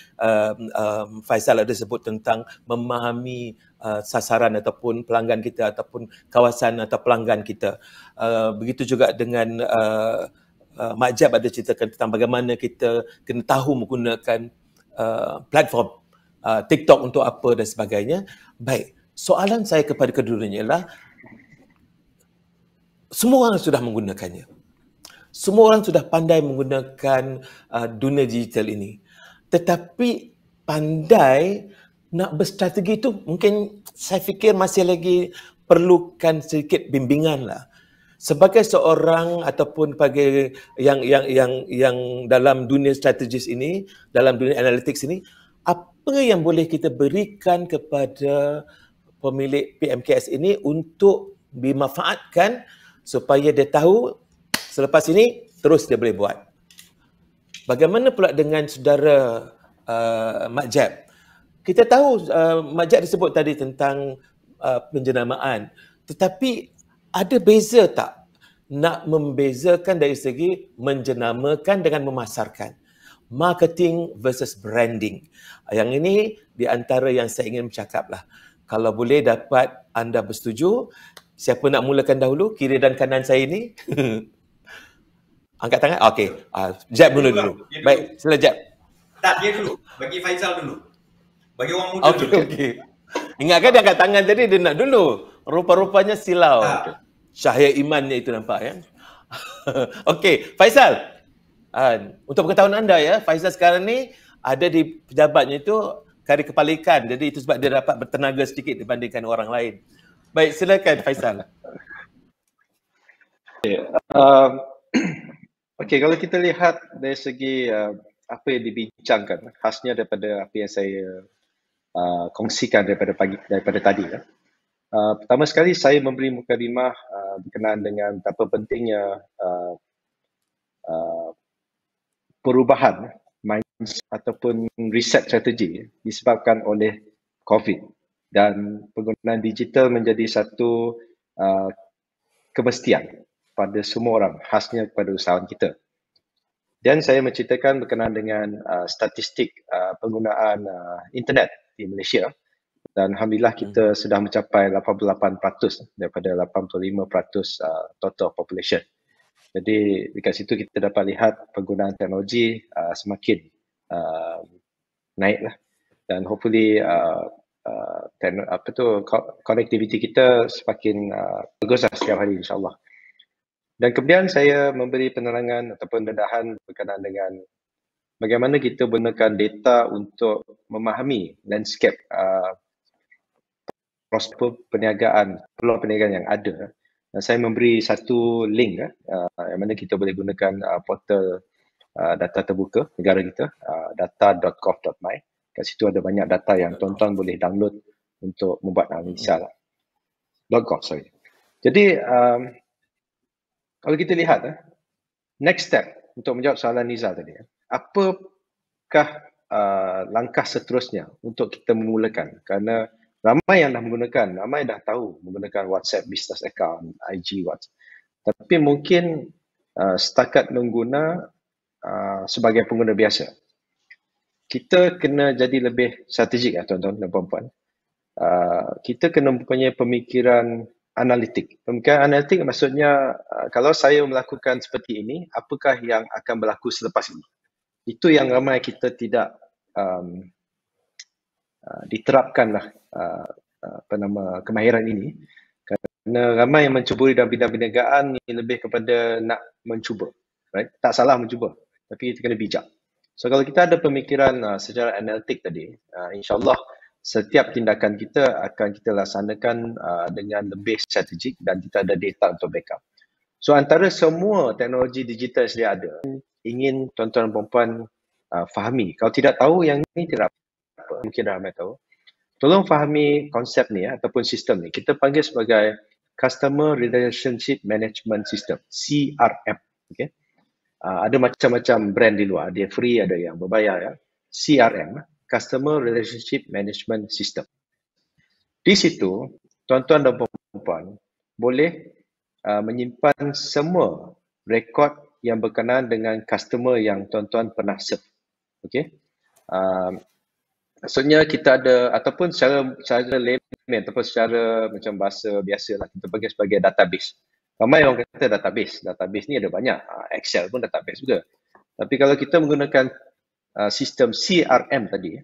Speaker 1: Faizal ada sebut tentang memahami sasaran ataupun pelanggan kita ataupun kawasan atau pelanggan kita. Begitu juga dengan Mak Jeb ada ceritakan tentang bagaimana kita kena tahu menggunakan platform TikTok untuk apa dan sebagainya. Baik, soalan saya kepada kedua-duanya ialah semua orang sudah menggunakannya. Semua orang sudah pandai menggunakan dunia digital ini. Tetapi pandai nak berstrategi itu mungkin saya fikir masih lagi perlukan sedikit bimbingan lah. Sebagai seorang ataupun bagi yang dalam dunia strategis ini, dalam dunia analytics ini, apa yang boleh kita berikan kepada pemilik PMKS ini untuk dimanfaatkan supaya dia tahu selepas ini terus dia boleh buat. Bagaimana pula dengan saudara Mak Jeb? Kita tahu Mak Jeb disebut tadi tentang penjenamaan. Tetapi ada beza tak nak membezakan dari segi menjenamakan dengan memasarkan? Marketing versus branding. Yang ini di antara yang saya ingin bercakap lah. Kalau boleh dapat anda bersetuju, siapa nak mulakan dahulu? Kiri dan kanan saya ini. Angkat tangan? Okey. Jeb dulu. Baik, sila Jeb.
Speaker 3: Tak, dia dulu. Bagi Faizal dulu. Bagi orang muda dulu.
Speaker 1: Okey. Ingatkan dia angkat tangan tadi, dia nak dulu. Rupa-rupanya silau. cahaya imannya itu nampak ya. Okey, Faizal. Untuk pengetahuan anda ya, Faizal sekarang ni ada di pejabatnya itu kari kepala ikan. Jadi itu sebab dia dapat bertenaga sedikit dibandingkan orang lain. Baik, silakan Faizal.
Speaker 2: Okey, kalau kita lihat dari segi apa yang dibincangkan, khasnya daripada apa yang saya kongsikan daripada tadi ya. Pertama sekali saya memberi mukadimah berkenaan dengan betapa pentingnya perubahan mindset ataupun reset strategi disebabkan oleh COVID, dan penggunaan digital menjadi satu kemestian pada semua orang, khasnya kepada usahawan kita. Dan saya menceritakan berkenaan dengan statistik penggunaan internet di Malaysia, dan alhamdulillah kita sudah mencapai 88% daripada 85% total population. Jadi dekat situ kita dapat lihat penggunaan teknologi semakin naiklah, dan hopefully connectivity kita semakin baguslah setiap hari insya-Allah. Dan kemudian saya memberi penerangan ataupun dedahan berkenaan dengan bagaimana kita gunakan data untuk memahami landscape prospek perniagaan, peluang perniagaan yang ada. Dan saya memberi satu link yang mana kita boleh gunakan portal data terbuka negara kita, data.gov.my. Kat situ ada banyak data yang tuan-tuan boleh download untuk membuat analisa lah. .gov, sorry. Jadi kalau kita lihat next step untuk menjawab soalan Nizal tadi, apakah langkah seterusnya untuk kita memulakan? Kerana ramai yang dah menggunakan, ramai dah tahu menggunakan WhatsApp business account, IG, WhatsApp. Tapi mungkin setakat mengguna sebagai pengguna biasa. Kita kena jadi lebih strategik tuan-tuan dan puan-puan. Kita kena mempunyai pemikiran analitik. Pemikiran analitik maksudnya kalau saya melakukan seperti ini, apakah yang akan berlaku selepas ini? Itu yang ramai kita tidak diterapkanlah kemahiran ini, kerana ramai yang mencuburi dalam bidang perniagaan ni lebih kepada nak mencuba, right? Tak salah mencuba, tapi kita kena bijak. So kalau kita ada pemikiran secara analitik tadi, insyaAllah setiap tindakan kita akan kita laksanakan dengan lebih strategik dan kita ada data untuk backup. So antara semua teknologi digital yang sedia ada, ingin tuan-tuan dan puan-puan fahami. Kalau tidak tahu yang ini tidak apa, mungkin ramai tahu. Tolong fahami konsep ni ataupun sistem ni. Kita panggil sebagai Customer Relationship Management System, CRM. Okay? Ada macam-macam brand di luar, dia free, ada yang berbayar ya. CRM, Customer Relationship Management System. Di situ, tuan-tuan dan puan-puan boleh menyimpan semua rekod yang berkenaan dengan customer yang tuan-tuan pernah serve. Okay? Maksudnya kita ada, ataupun secara layman ataupun secara macam bahasa biasa lah, kita panggil sebagai database. Ramai orang kata database. Database ni ada banyak. Excel pun database juga. Tapi kalau kita menggunakan sistem CRM tadi,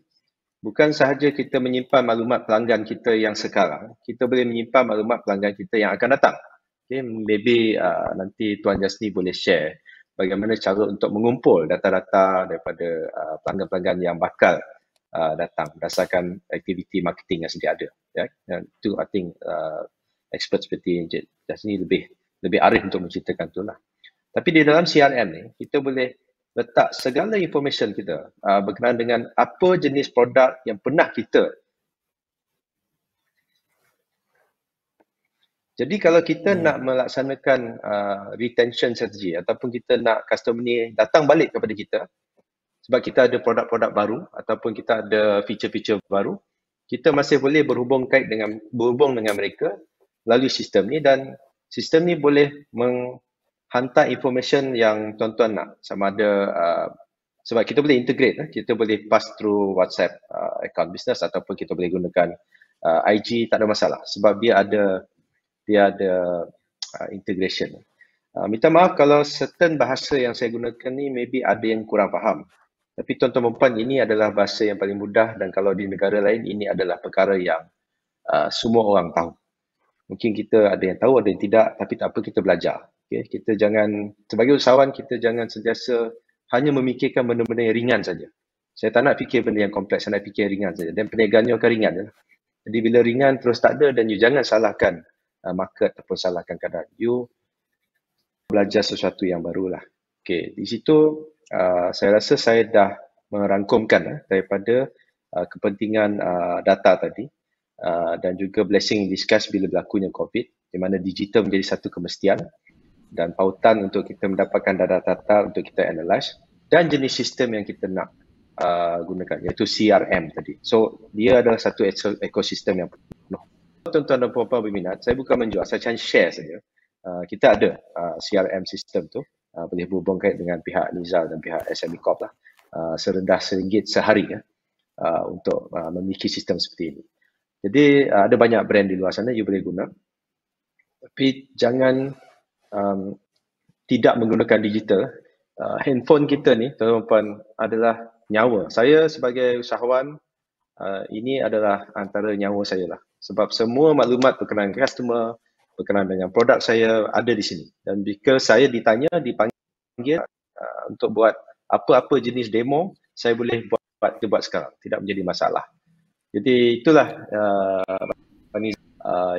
Speaker 2: bukan sahaja kita menyimpan maklumat pelanggan kita yang sekarang, kita boleh menyimpan maklumat pelanggan kita yang akan datang. Okay, maybe nanti Tuan Jasni boleh share bagaimana cara untuk mengumpul data-data daripada pelanggan-pelanggan yang bakal datang berdasarkan aktiviti marketing yang sedia ada. Ya, itu I think expert seperti Jasni lebih arif untuk menceritakan tu lah. Tapi di dalam CRM ni kita boleh letak segala information kita berkenaan dengan apa jenis produk yang pernah kita. Jadi kalau kita nak melaksanakan retention strategy ataupun kita nak customer ni datang balik kepada kita sebab kita ada produk-produk baru ataupun kita ada feature-feature baru, kita masih boleh berhubung dengan mereka melalui sistem ni, dan sistem ni boleh menghantar information yang tuan-tuan nak, sama ada sebab kita boleh integrate, kita boleh pass through WhatsApp account business ataupun kita boleh gunakan IG, tak ada masalah sebab dia ada integration. Minta maaf kalau certain bahasa yang saya gunakan ni maybe ada yang kurang faham. Tapi tuan-tuan dan puan, ini adalah bahasa yang paling mudah, dan kalau di negara lain ini adalah perkara yang semua orang tahu. Mungkin kita ada yang tahu, ada yang tidak, tapi tak apa, kita belajar. Okay? Kita jangan, sebagai usahawan, kita jangan sentiasa hanya memikirkan benda-benda yang ringan saja. Saya tak nak fikir benda yang kompleks, saya nak fikir yang ringan saja. Dan perniagaannya akan ringan. Jadi bila ringan terus tak ada, dan you jangan salahkan market ataupun salahkan keadaan. You belajar sesuatu yang barulah. Okay, di situ saya rasa saya dah merangkumkan daripada kepentingan data tadi dan juga blessing in disguise bila berlakunya COVID, di mana digital menjadi satu kemestian dan pautan untuk kita mendapatkan data-data untuk kita analyse dan jenis sistem yang kita nak gunakan, iaitu CRM tadi. So, dia adalah satu ekosistem yang penuh. Tuan-tuan dan puan-puan berminat, saya bukan menjual, saya cuma share saja. Kita ada CRM sistem tu, boleh berhubung kait dengan pihak Nizal dan pihak SME Corp lah, serendah RM1 sehari untuk memiliki sistem seperti ini. Jadi ada banyak brand di luar sana you boleh guna, tapi jangan tidak menggunakan digital. Handphone kita ni, tuan-tuan, adalah nyawa. Saya sebagai usahawan, ini adalah antara nyawa saya lah. Sebab semua maklumat berkenaan customer, berkenaan dengan produk saya ada di sini. Dan jika saya dipanggil untuk buat apa-apa jenis demo, saya boleh buat sekarang. Tidak menjadi masalah. Jadi itulah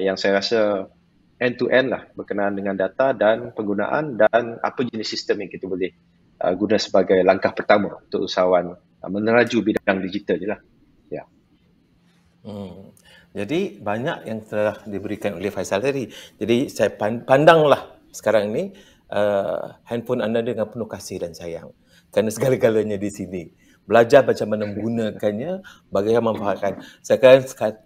Speaker 2: yang saya rasa end-to-end lah berkenaan dengan data dan penggunaan dan apa jenis sistem yang kita boleh guna sebagai langkah pertama untuk usahawan meneraju bidang digital je lah. Ya.
Speaker 1: Jadi banyak yang telah diberikan oleh Faisal tadi. Jadi saya pandanglah sekarang ini handphone anda dengan penuh kasih dan sayang. Kerana segala-galanya di sini. Belajar macam mana menggunakannya, bagaimana memanfaatkan.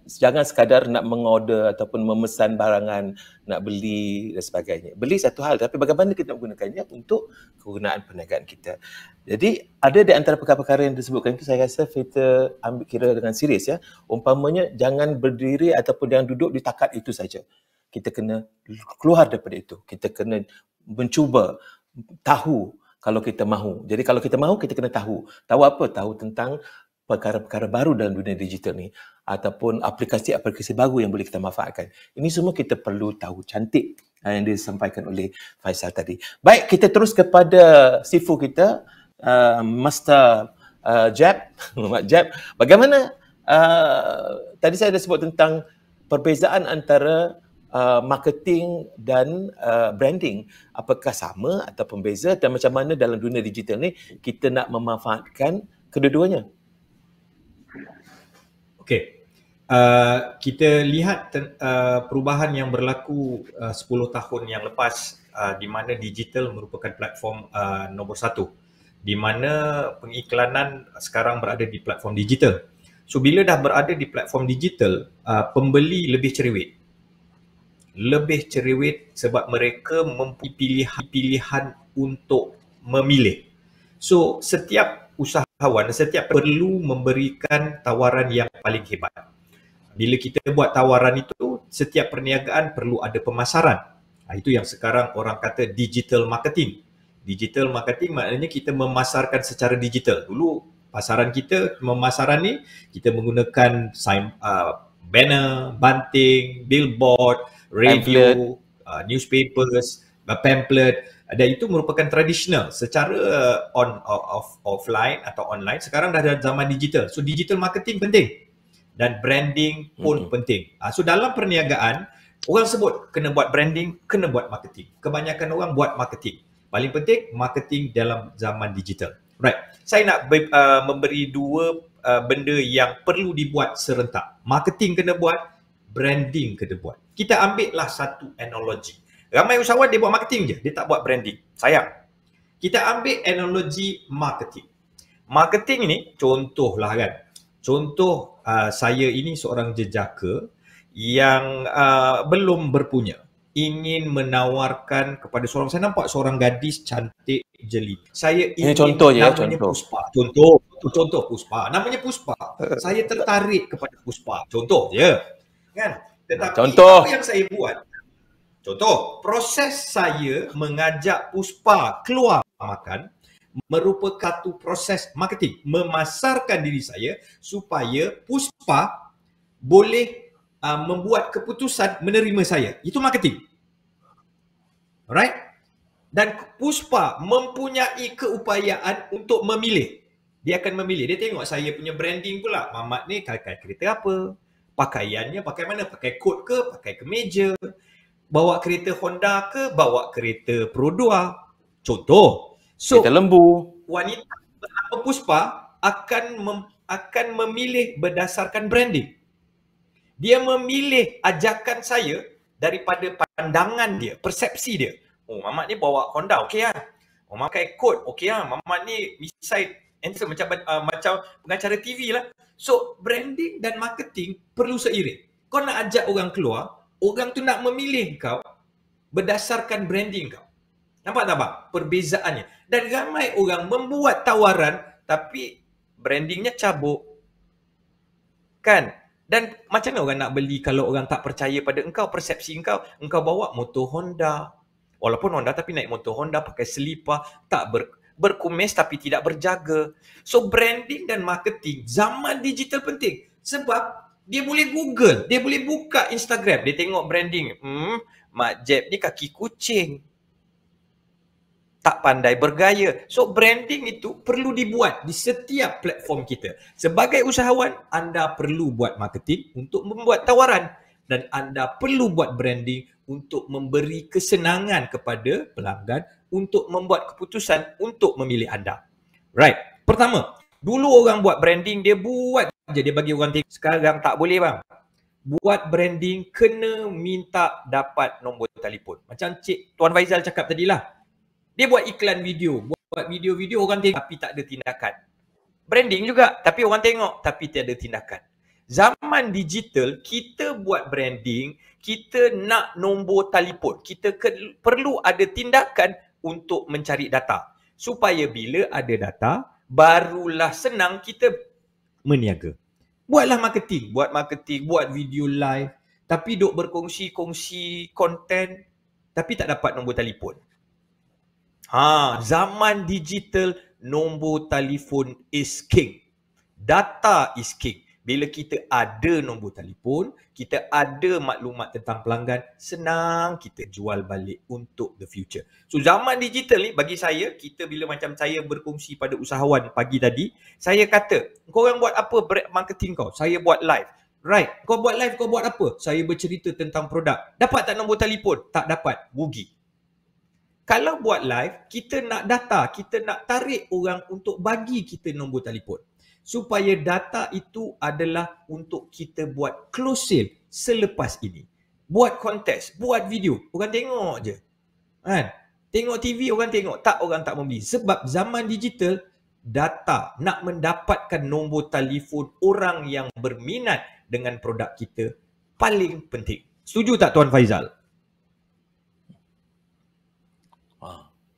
Speaker 1: Jangan sekadar nak mengorder ataupun memesan barangan, nak beli dan sebagainya. Beli satu hal, tapi bagaimana kita menggunakannya untuk kegunaan perniagaan kita. Jadi ada di antara perkara-perkara yang disebutkan itu, saya rasa kita ambil kira dengan serius ya. Umpamanya jangan berdiri ataupun jangan duduk di takat itu saja. Kita kena keluar daripada itu. Kita kena mencuba tahu kalau kita mahu. Jadi kalau kita mahu, kita kena tahu. Tahu apa? Tahu tentang perkara-perkara baru dalam dunia digital ni ataupun aplikasi-aplikasi baru yang boleh kita manfaatkan. Ini semua kita perlu tahu. Cantik yang disampaikan oleh Faisal tadi. Baik, kita terus kepada sifu kita, Master Jeb. Mak Jeb, bagaimana tadi saya dah sebut tentang perbezaan antara marketing dan branding, apakah sama ataupun beza dan macam mana dalam dunia digital ni kita nak memanfaatkan kedua-duanya?
Speaker 3: Okey. Kita lihat perubahan yang berlaku 10 tahun yang lepas, di mana digital merupakan platform nombor satu, di mana pengiklanan sekarang berada di platform digital. So bila dah berada di platform digital, pembeli lebih cerewet sebab mereka mempunyai pilihan untuk memilih. So setiap usahawan, setiap perlu memberikan tawaran yang paling hebat. Bila kita buat tawaran itu, setiap perniagaan perlu ada pemasaran. Itu yang sekarang orang kata digital marketing. Digital marketing maknanya kita memasarkan secara digital. Dulu pasaran kita, pemasaran ni kita menggunakan banner, banting, billboard, radio, newspapers, pamphlet, dan itu merupakan tradisional secara offline atau online. Sekarang dah ada zaman digital. So digital marketing penting dan branding pun penting. So dalam perniagaan, orang sebut kena buat branding, kena buat marketing. Kebanyakan orang buat marketing. Paling penting marketing dalam zaman digital. Right. Saya nak memberi dua benda yang perlu dibuat serentak. Marketing kena buat, branding kena buat. Kita ambillah satu analogi. Ramai usahawan dia buat marketing je, dia tak buat branding. Sayang. Kita ambil analogi marketing. Marketing ni contohlah kan. Contoh saya ini seorang jejaka yang belum berpunya. Ingin menawarkan kepada seorang, saya nampak seorang gadis cantik jeli. Saya ingin,
Speaker 1: contoh
Speaker 3: namanya Puspa. Contoh Puspa. Namanya Puspa. Saya tertarik kepada Puspa. Contoh je. Kan? Tetapi apa yang saya buat? Contoh, proses saya mengajak Puspa keluar makan merupakan satu proses marketing. Memasarkan diri saya supaya Puspa boleh membuat keputusan menerima saya. Itu marketing. Alright? Dan Puspa mempunyai keupayaan untuk memilih. Dia akan memilih. Dia tengok saya punya branding pula. Mamat ni pakai kereta apa? Pakaiannya pakai mana? Pakai coat ke? Pakai kemeja? Bawa kereta Honda ke? Bawa kereta Pro 2? Contoh. So,
Speaker 1: Kereta lembu.
Speaker 3: wanita bernama Puspa akan memilih berdasarkan branding. Dia memilih ajakan saya daripada pandangan dia, persepsi dia. Oh, Mamat ni bawa Honda, okey lah. Oh, Mamat pakai coat, okey lah. Mamat ni misai handsome macam pengacara TV lah. So, branding dan marketing perlu seiring. Kau nak ajak orang keluar, orang tu nak memilih kau berdasarkan branding kau. Nampak tak bang? Perbezaannya. Dan ramai orang membuat tawaran tapi brandingnya cabuk. Kan? Dan macam mana orang nak beli kalau orang tak percaya pada engkau, persepsi engkau. Engkau bawa motor Honda. Walaupun Honda tapi naik motor Honda, pakai selipar, tak berkumis tapi tidak berjaga. So branding dan marketing zaman digital penting. Sebab dia boleh Google, dia boleh buka Instagram, dia tengok branding. Mak Jeb ni kaki kucing. Tak pandai bergaya. So branding itu perlu dibuat di setiap platform kita. Sebagai usahawan, anda perlu buat marketing untuk membuat tawaran. Dan anda perlu buat branding untuk memberi kesenangan kepada pelanggan untuk membuat keputusan untuk memilih anda. Right. Pertama, dulu orang buat branding, dia buat je, dia bagi orang tengok. Sekarang tak boleh bang. Buat branding kena minta dapat nombor telefon. Macam Tuan Faizal cakap tadilah. Dia buat iklan video, buat video-video orang tengok tapi tak ada tindakan. Branding juga tapi orang tengok tapi tiada tindakan. Zaman digital, kita buat branding, kita nak nombor telefon. Kita perlu ada tindakan untuk mencari data. Supaya bila ada data, barulah senang kita meniaga. Buatlah marketing, buat video live. Tapi duk berkongsi-kongsi konten tapi tak dapat nombor telefon. Zaman digital, nombor telefon is king. Data is king. Bila kita ada nombor telefon, kita ada maklumat tentang pelanggan, senang kita jual balik untuk the future. So zaman digital ni bagi saya, kita bila macam saya berkongsi pada usahawan pagi tadi, saya kata, kau orang buat apa marketing kau? Saya buat live. Right, kau buat live, kau buat apa? Saya bercerita tentang produk. Dapat tak nombor telefon? Tak dapat, rugi. Kalau buat live, kita nak data, kita nak tarik orang untuk bagi kita nombor telefon. Supaya data itu adalah untuk kita buat close sale selepas ini. Buat kontes, buat video, orang tengok je. Kan? Tengok TV, orang tengok. Tak, orang tak membeli. Sebab zaman digital, data, nak mendapatkan nombor telefon orang yang berminat dengan produk kita paling penting. Setuju tak Tuan Faizal?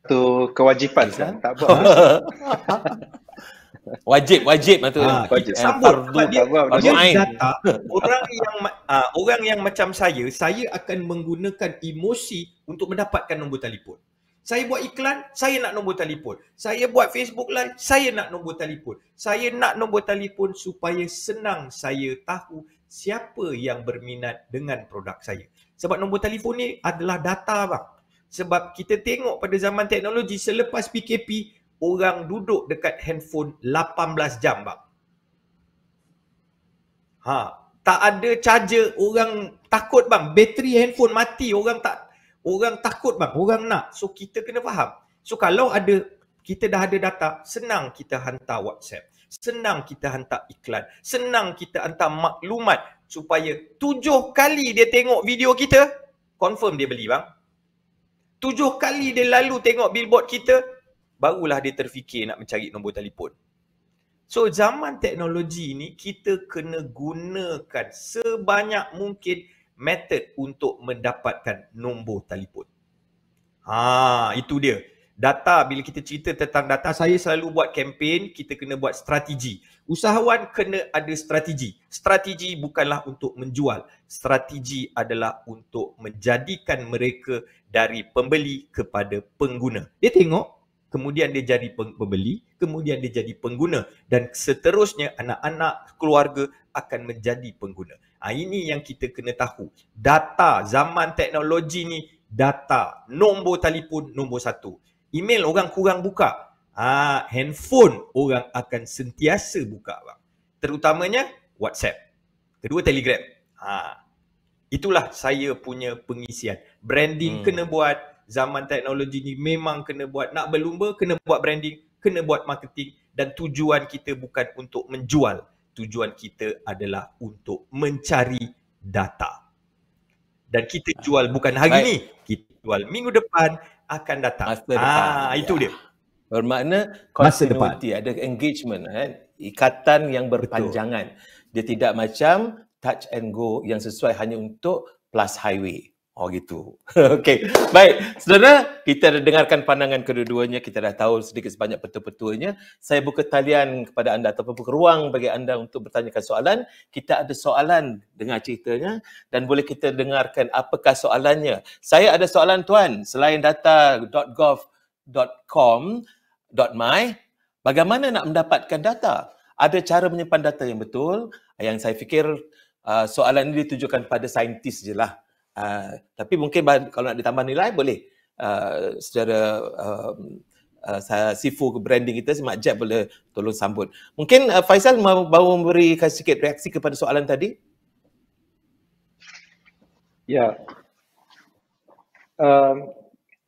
Speaker 2: Itu kewajipan kan? Tak buat.
Speaker 1: Wajib tu.
Speaker 2: Wajib.
Speaker 3: Sambut dia data. Orang yang macam saya akan menggunakan emosi untuk mendapatkan nombor telefon. Saya buat iklan, saya nak nombor telefon. Saya buat Facebook Live, saya nak nombor telefon. Saya nak nombor telefon supaya senang saya tahu siapa yang berminat dengan produk saya. Sebab nombor telefon ni adalah data bang. Sebab kita tengok pada zaman teknologi selepas PKP, orang duduk dekat handphone 18 jam bang. Tak ada charger, orang takut bang. Bateri handphone mati, orang takut bang, orang nak. So kita kena faham. So kalau kita dah ada data, senang kita hantar WhatsApp. Senang kita hantar iklan. Senang kita hantar maklumat supaya 7 kali dia tengok video kita, confirm dia beli bang. 7 kali dia lalu tengok billboard kita, barulah dia terfikir nak mencari nombor telefon. So zaman teknologi ni kita kena gunakan sebanyak mungkin method untuk mendapatkan nombor telefon. Itu dia. Data, bila kita cerita tentang data, saya selalu buat kempen, kita kena buat strategi. Usahawan kena ada strategi. Strategi bukanlah untuk menjual. Strategi adalah untuk menjadikan mereka dari pembeli kepada pengguna. Dia tengok, kemudian dia jadi pembeli, kemudian dia jadi pengguna dan seterusnya anak-anak keluarga akan menjadi pengguna. Ini yang kita kena tahu. Data, zaman teknologi ni, data, nombor telefon nombor satu. Email orang kurang buka. Handphone orang akan sentiasa buka, bang. Terutamanya WhatsApp. Kedua Telegram. Itulah saya punya pengisian. Branding kena buat, zaman teknologi ni memang kena buat. Nak berlumba kena buat branding, kena buat marketing dan tujuan kita bukan untuk menjual. Tujuan kita adalah untuk mencari data. Dan kita jual bukan hari ni, kita jual minggu depan akan datang. Itu dia.
Speaker 1: Bermakna continuity, ada engagement, ikatan yang berpanjangan. Betul. Dia tidak macam touch and go yang sesuai hanya untuk plus highway. Gitu. Okey. Baik, saudara, kita dah dengarkan pandangan kedua-duanya, kita dah tahu sedikit sebanyak betul-betulnya. Saya buka talian kepada anda ataupun buka ruang bagi anda untuk bertanyakan soalan. Kita ada soalan dengar ceritanya dan boleh kita dengarkan apakah soalannya. Saya ada soalan tuan, selain data.gov.com.my, bagaimana nak mendapatkan data? Ada cara menyimpan data yang betul? Yang saya fikir soalan ini ditujukan pada saintis je lah. Tapi mungkin kalau nak ditambah nilai boleh secara sifu branding kita, Mak Jeb boleh tolong sambut. Mungkin Faisal baru memberikan sikit reaksi kepada soalan tadi.
Speaker 2: Ya,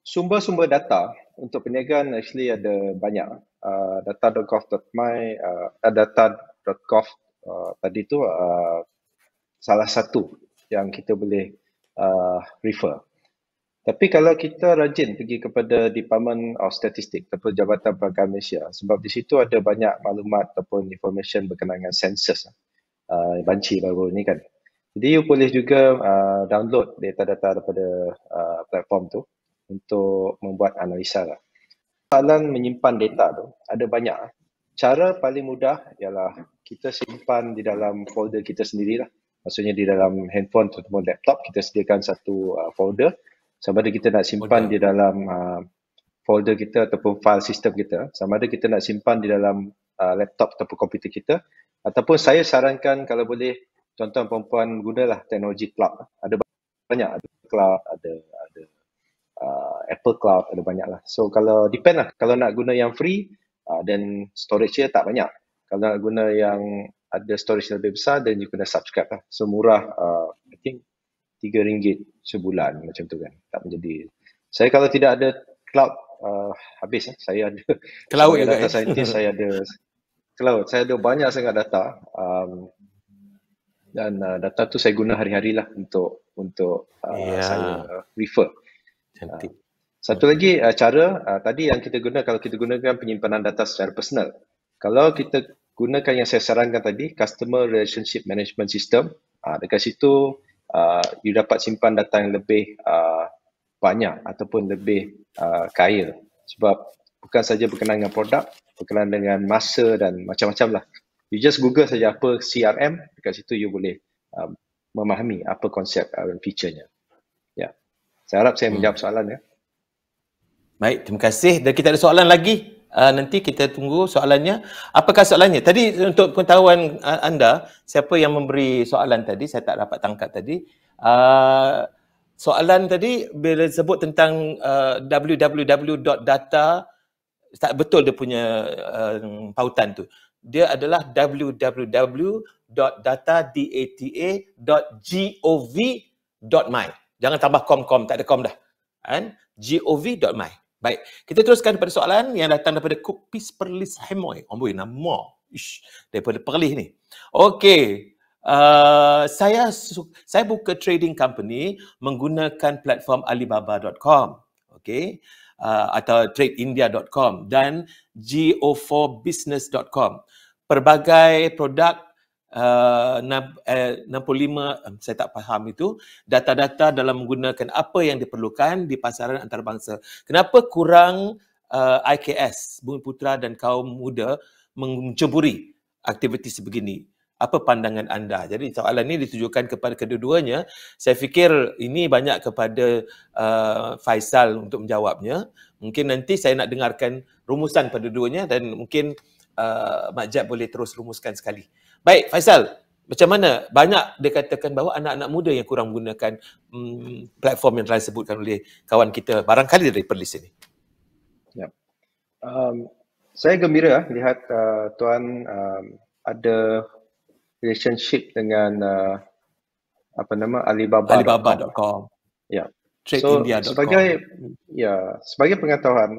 Speaker 2: sumber-sumber data untuk perniagaan actually ada banyak. Data.gov.my, data.gov tadi tu salah satu yang kita boleh refer. Tapi kalau kita rajin pergi kepada Department of Statistics ataupun Jabatan Perangkat Malaysia, sebab di situ ada banyak maklumat ataupun information berkenaan dengan census banci baru ni kan. Jadi you boleh juga download data-data daripada platform tu untuk membuat analisa lah. Soalan menyimpan data tu ada banyak. Cara paling mudah ialah kita simpan di dalam folder kita sendirilah. Maksudnya di dalam handphone ataupun laptop kita sediakan satu folder. Sama ada kita nak simpan di dalam folder kita ataupun file sistem kita. Sama ada kita nak simpan di dalam laptop ataupun komputer kita. Ataupun saya sarankan kalau boleh tuan-tuan perempuan gunalah teknologi cloud. Ada banyak, ada cloud, ada Apple Cloud, ada banyak lah. So kalau depend lah, kalau nak guna yang free dan storage-nya tak banyak. Kalau nak guna yang ada storage lebih besar dan you kena subscribe lah. So murah, I think RM3 sebulan macam tu kan. Tak menjadi. Saya kalau tidak ada cloud, habis. Saya ada
Speaker 1: cloud juga,
Speaker 2: data scientist, saya ada cloud. Saya ada banyak sangat data. Dan data tu saya guna hari-hari lah untuk saya refer.
Speaker 1: Cantik.
Speaker 2: Satu lagi cara tadi yang kita guna, kalau kita gunakan penyimpanan data secara personal. Kalau kita gunakan yang saya sarankan tadi, Customer Relationship Management System, dekat situ you dapat simpan data yang lebih banyak ataupun lebih kaya. Sebab bukan saja berkenaan dengan produk, berkenaan dengan masa dan macam-macam lah. You just Google saja apa CRM, dekat situ you boleh memahami apa konsep dan feature-nya. Ya. Saya harap saya menjawab soalan ya.
Speaker 1: Baik, terima kasih. Dan kita ada soalan lagi. Nanti kita tunggu soalannya. Apakah soalannya? Tadi untuk pengetahuan anda, siapa yang memberi soalan tadi, saya tak dapat tangkap tadi. Soalan tadi bila sebut tentang www.data, tak betul dia punya pautan tu. Dia adalah www.data.gov.my. Jangan tambah com, tak ada com dah. gov.my. Baik, kita teruskan pada soalan yang datang daripada Kupis Perlis Hemoy. Amboi, nama. Daripada Perlis ni. Okey. Saya buka trading company menggunakan platform alibaba.com. Okey. Atau tradeindia.com dan go4business.com. Pelbagai produk 65, saya tak faham itu, data-data dalam menggunakan apa yang diperlukan di pasaran antarabangsa. Kenapa kurang IKS, Bumi Putera dan kaum muda menceburi aktiviti sebegini? Apa pandangan anda? Jadi soalan ini ditujukan kepada kedua-duanya. Saya fikir ini banyak kepada Faisal untuk menjawabnya. Mungkin nanti saya nak dengarkan rumusan pada duanya dan mungkin Mak Jeb boleh terus rumuskan sekali. Baik, Faisal, macam mana? Banyak dikatakan bahawa anak-anak muda yang kurang menggunakan platform yang telah disebutkan oleh kawan kita, barangkali dari Perlis ini.
Speaker 2: Ya. Saya gembira lihat Tuan ada relationship dengan
Speaker 1: Alibaba.com.
Speaker 2: Ya.
Speaker 1: TradeIndia.com.
Speaker 2: Sebagai pengetahuan,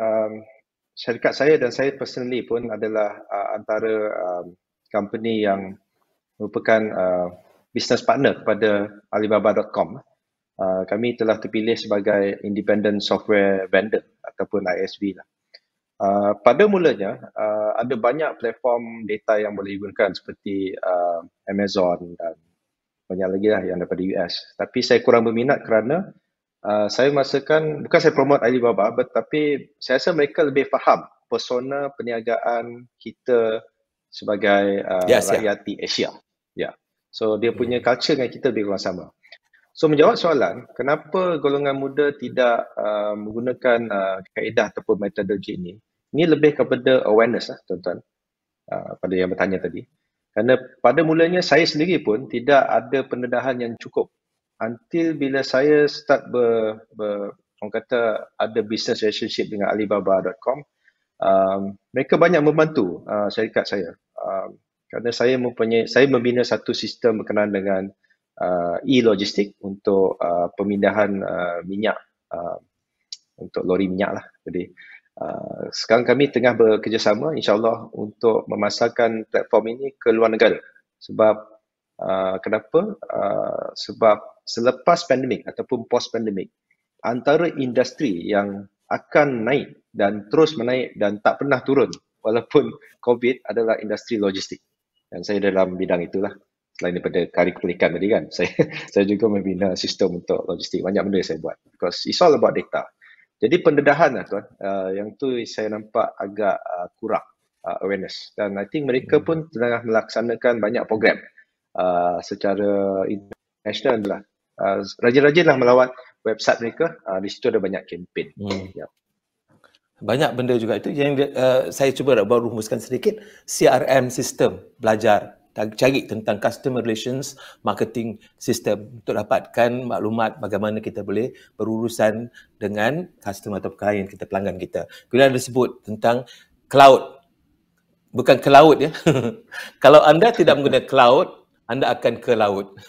Speaker 2: syarikat saya dan saya personally pun adalah antara company yang merupakan business partner kepada Alibaba.com. Kami telah terpilih sebagai independent software vendor ataupun ISV lah. Pada mulanya, ada banyak platform data yang boleh digunakan seperti Amazon dan banyak lagi lah yang daripada US. Tapi saya kurang berminat kerana saya merasakan, bukan saya promote Alibaba, tetapi saya rasa mereka lebih faham persona perniagaan kita sebagai rakyat di Asia. So dia punya culture dengan kita lebih kurang sama. So menjawab soalan, kenapa golongan muda tidak menggunakan kaedah ataupun metodologi ini? Ini lebih kepada awareness lah tuan-tuan, pada yang bertanya tadi. Kerana pada mulanya saya sendiri pun tidak ada pendedahan yang cukup. Until bila saya start orang kata ada business relationship dengan Alibaba.com, mereka banyak membantu syarikat saya. Kerana saya membina satu sistem berkenaan dengan e-logistik untuk pemindahan minyak, untuk lori minyak lah. Jadi sekarang kami tengah bekerjasama insyaAllah untuk memasarkan platform ini ke luar negara. Sebab kenapa? Sebab selepas pandemik ataupun post pandemik, antara industri yang akan naik dan terus menaik dan tak pernah turun walaupun COVID adalah industri logistik. Dan saya dalam bidang itulah. Selain daripada karikulum tadi kan, saya juga membina sistem untuk logistik. Banyak benda saya buat. Because it's all about data. Jadi pendedahan lah tuan, yang tu saya nampak agak kurang awareness. Dan I think mereka pun tengah melaksanakan banyak program secara international lah. Rajin-rajinlah melawat website mereka, di situ ada banyak kempen.
Speaker 1: Banyak benda juga itu yang saya cuba baru rumuskan sedikit. CRM system, belajar cari tentang customer relations marketing system untuk dapatkan maklumat bagaimana kita boleh berurusan dengan customer atau klien kita, pelanggan kita. Kemudian ada sebut tentang cloud, bukan ke laut ya. Kalau anda tidak menggunakan cloud, anda akan ke laut.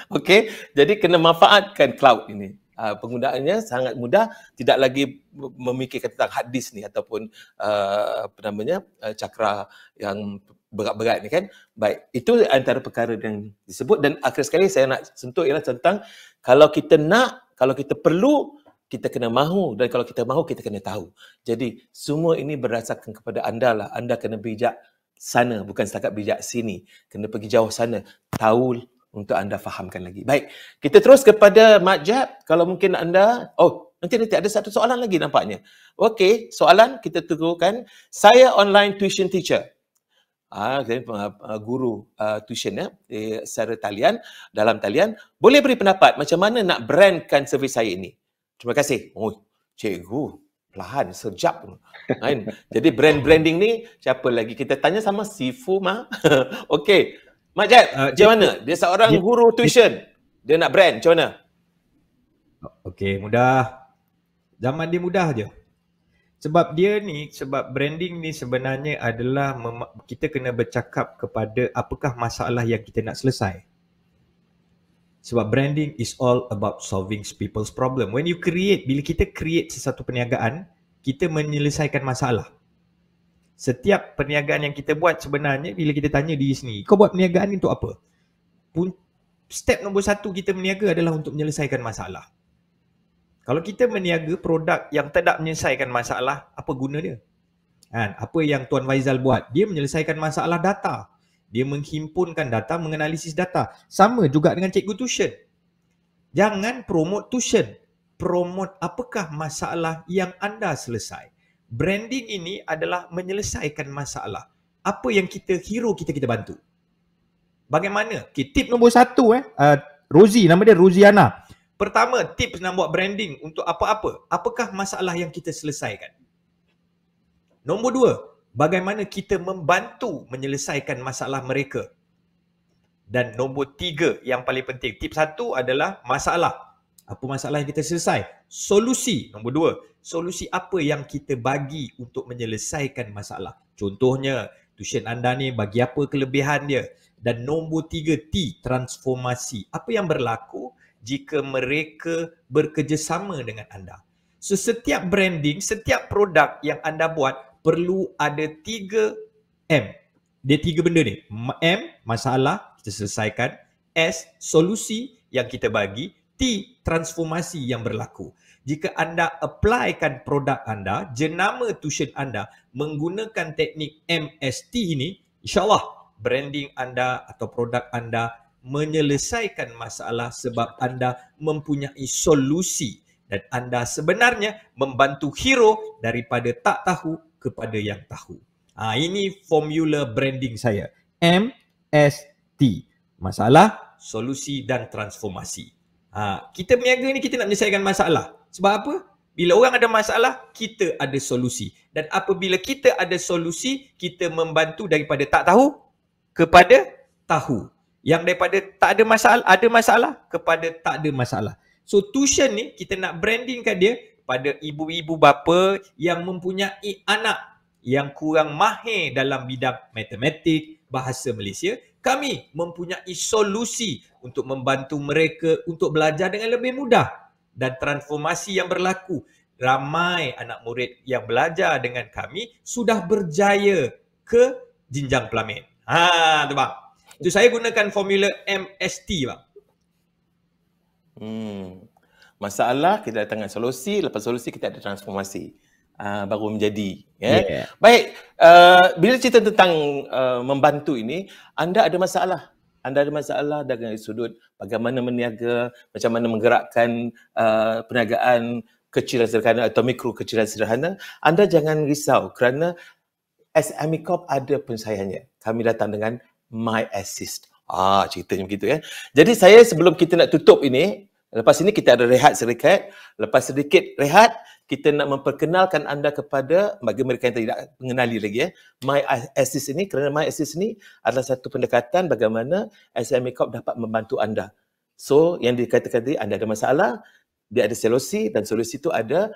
Speaker 1: Okey, jadi kena manfaatkan cloud ini. Penggunaannya sangat mudah, tidak lagi memikirkan tentang hard disk ni ataupun cakra yang berat-berat ni kan. Baik, itu antara perkara yang disebut. Dan akhir sekali saya nak sentuh ialah tentang kalau kita nak, kalau kita perlu, kita kena mahu, dan kalau kita mahu, kita kena tahu. Jadi semua ini berdasarkan kepada anda lah. Anda kena bijak sana, bukan setakat bijak sini. Kena pergi jauh sana, tahu untuk anda fahamkan lagi. Baik, kita terus kepada Mak Jeb. Kalau mungkin anda, nanti ada satu soalan lagi nampaknya. Okey, soalan kita tunggukan. Saya online tuition teacher. Guru tuition ya, secara talian, dalam talian. Boleh beri pendapat macam mana nak brandkan servis saya ini? Terima kasih. Cikgu, perlahan, sejap. Jadi branding ni, siapa lagi? Kita tanya sama Sifu mah. Okey. Mak Jeb, macam mana? Dia seorang guru tuition. Dia nak brand, macam mana?
Speaker 3: Okey, mudah. Zaman dia mudah je. Sebab branding ni sebenarnya adalah kita kena bercakap kepada apakah masalah yang kita nak selesai. Sebab branding is all about solving people's problem. Bila kita create sesuatu perniagaan, kita menyelesaikan masalah. Setiap perniagaan yang kita buat sebenarnya, bila kita tanya diri sendiri, kau buat perniagaan ni untuk apa? Step nombor 1 kita berniaga adalah untuk menyelesaikan masalah. Kalau kita berniaga produk yang tidak menyelesaikan masalah, apa guna dia? Apa yang Tuan Faizal buat? Dia menyelesaikan masalah data. Dia menghimpunkan data, menganalisis data. Sama juga dengan cikgu tuition. Jangan promote tuition. Promote apakah masalah yang anda selesai. Branding ini adalah menyelesaikan masalah. Apa yang kita bantu. Bagaimana? Okay, tip nombor 1 Rosie, nama dia Rosiana. Pertama, tips nak buat branding untuk apa-apa. Apakah masalah yang kita selesaikan? Nombor 2, bagaimana kita membantu menyelesaikan masalah mereka. Dan nombor 3 yang paling penting. Tip 1 adalah masalah. Apa masalah yang kita selesai? Solusi. Nombor 2, solusi apa yang kita bagi untuk menyelesaikan masalah. Contohnya, tuition anda ni bagi apa kelebihan dia. Dan nombor 3, T, transformasi. Apa yang berlaku jika mereka bekerjasama dengan anda. So, setiap branding, setiap produk yang anda buat perlu ada 3 M. Dia 3 benda ni. M, masalah kita selesaikan. S, solusi yang kita bagi. T, transformasi yang berlaku. Jika anda applykan produk anda, jenama tuition anda menggunakan teknik MST ini, insyaAllah branding anda atau produk anda menyelesaikan masalah sebab anda mempunyai solusi. Dan anda sebenarnya membantu hero daripada tak tahu kepada yang tahu. Ini formula branding saya. MST. Masalah, solusi dan transformasi. Kita berniaga ni kita nak menyelesaikan masalah. Sebab apa? Bila orang ada masalah, kita ada solusi. Dan apabila kita ada solusi, kita membantu daripada tak tahu kepada tahu. Yang daripada tak ada masalah kepada tak ada masalah. So tuition ni kita nak brandingkan dia pada ibu-ibu bapa yang mempunyai anak yang kurang mahir dalam bidang matematik, bahasa Malaysia. Kami mempunyai solusi untuk membantu mereka untuk belajar dengan lebih mudah. Dan transformasi yang berlaku. Ramai anak murid yang belajar dengan kami sudah berjaya ke jenjang pelamin. Tu bang. Itu saya gunakan formula MST bang.
Speaker 1: Masalah kita datang dengan solusi, lepas solusi kita ada transformasi. Baru menjadi. Yeah. Baik, bila cerita tentang membantu ini, anda ada masalah. Anda ada masalah dari sudut bagaimana berniaga, macam mana menggerakkan perniagaan kecil dan sederhana atau mikro kecil dan sederhana. Anda jangan risau kerana SME Corp ada penyelesaiannya. Kami datang dengan My Assist. Ceritanya begitu ya. Jadi saya sebelum kita nak tutup ini, lepas ini kita ada rehat sedikit. Lepas sedikit rehat, kita nak memperkenalkan anda kepada, bagi mereka yang tidak mengenali lagi My Assist ini, kerana My Assist ini adalah satu pendekatan bagaimana SME Corp dapat membantu anda. So, yang dikatakan tadi, anda ada masalah, dia ada solusi dan solusi itu ada,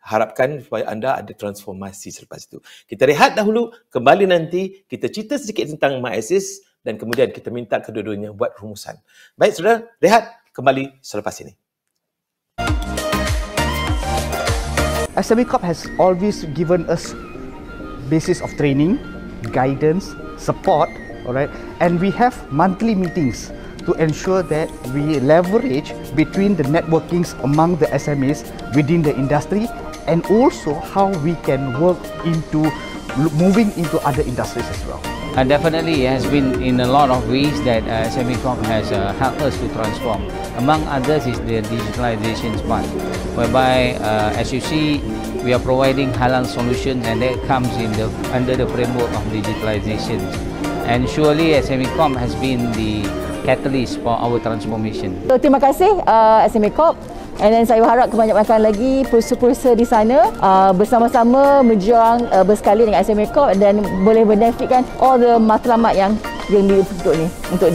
Speaker 1: harapkan supaya anda ada transformasi selepas itu. Kita rehat dahulu, kembali nanti kita cerita sedikit tentang My Assist dan kemudian kita minta kedua-duanya buat rumusan. Baik, saudara, rehat, kembali selepas ini.
Speaker 4: SME Corp has always given us basis of training, guidance, support, alright, and we have monthly meetings to ensure that we leverage between the networkings among the SMEs within the industry and also how we can work into moving into other industries as well.
Speaker 5: Definitely, it has been in a lot of ways that SME Corp has helped us to transform. Among others is the digitalization part, whereby as you see, we are providing halal solutions and that comes under the framework of digitalization. And surely SME Corp has been the catalyst for our transformation.
Speaker 6: So, terima kasih SME Corp. And then saya harap kebanyakan lagi pulsa-pulsa di sana bersama-sama berjuang bersekali dengan SME Corp dan boleh benefitkan all the matlamat yang dibentuk ni untuk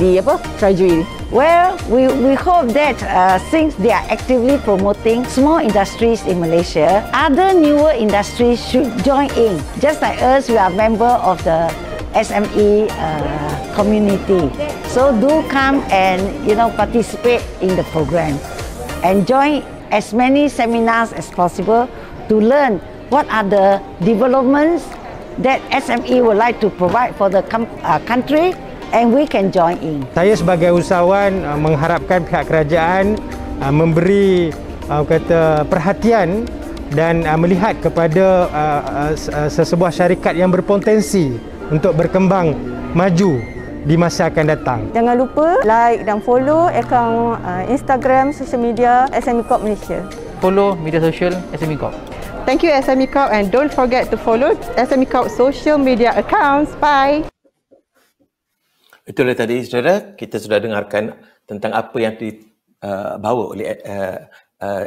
Speaker 6: trajui.
Speaker 7: Well, we hope that since they are actively promoting small industries in Malaysia, other newer industries should join in. Just like us, we are member of the SME community. So do come and participate in the program. And join as many seminars as possible to learn what are the developments that SME would like to provide for the country and we can join in.
Speaker 8: Saya sebagai usahawan mengharapkan pihak kerajaan memberi perhatian dan melihat kepada sesebuah syarikat yang berpotensi untuk berkembang maju di masa akan datang.
Speaker 6: Jangan lupa like dan follow akaun Instagram, social media SME Corp Malaysia.
Speaker 5: Follow media sosial SME Corp.
Speaker 6: Thank you SME Corp and don't forget to follow SME Corp social media accounts. Bye.
Speaker 1: Itulah tadi saudara, kita sudah dengarkan tentang apa yang dibawa oleh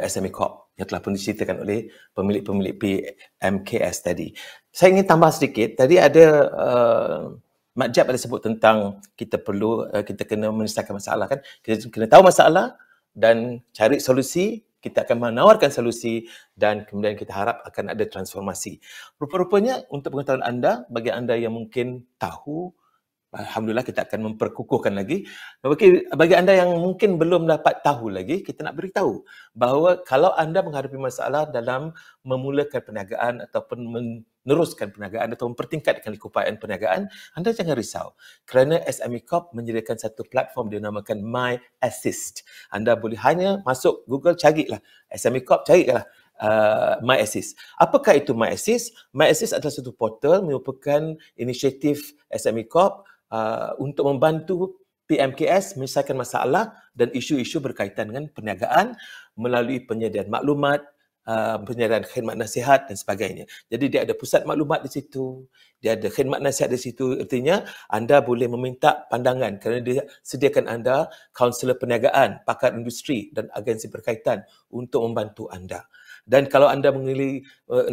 Speaker 1: SME Corp yang telah pun diceritakan oleh pemilik-pemilik PMKS tadi. Saya ingin tambah sedikit, tadi ada Mak Jab ada sebut tentang kita kena menyelesaikan masalah kan. Kita kena tahu masalah dan cari solusi, kita akan menawarkan solusi dan kemudian kita harap akan ada transformasi. Rupa-rupanya untuk pengetahuan anda, bagi anda yang mungkin tahu, alhamdulillah kita akan memperkukuhkan lagi. Bagi anda yang mungkin belum dapat tahu lagi, kita nak beritahu bahawa kalau anda menghadapi masalah dalam memulakan perniagaan ataupun meneruskan perniagaan atau mempertingkatkan keupayaan perniagaan, anda jangan risau. Kerana SME Corp menyediakan satu platform dinamakan My Assist. Anda boleh hanya masuk Google, carilah SME Corp, carilah My Assist. Apakah itu My Assist? My Assist adalah satu portal merupakan inisiatif SME Corp untuk membantu PMKS menyelesaikan masalah dan isu-isu berkaitan dengan perniagaan melalui penyediaan maklumat, penyediaan khidmat nasihat dan sebagainya. Jadi dia ada pusat maklumat di situ, dia ada khidmat nasihat di situ. Artinya anda boleh meminta pandangan kerana dia sediakan anda kaunselor perniagaan, pakar industri dan agensi berkaitan untuk membantu anda. Dan kalau anda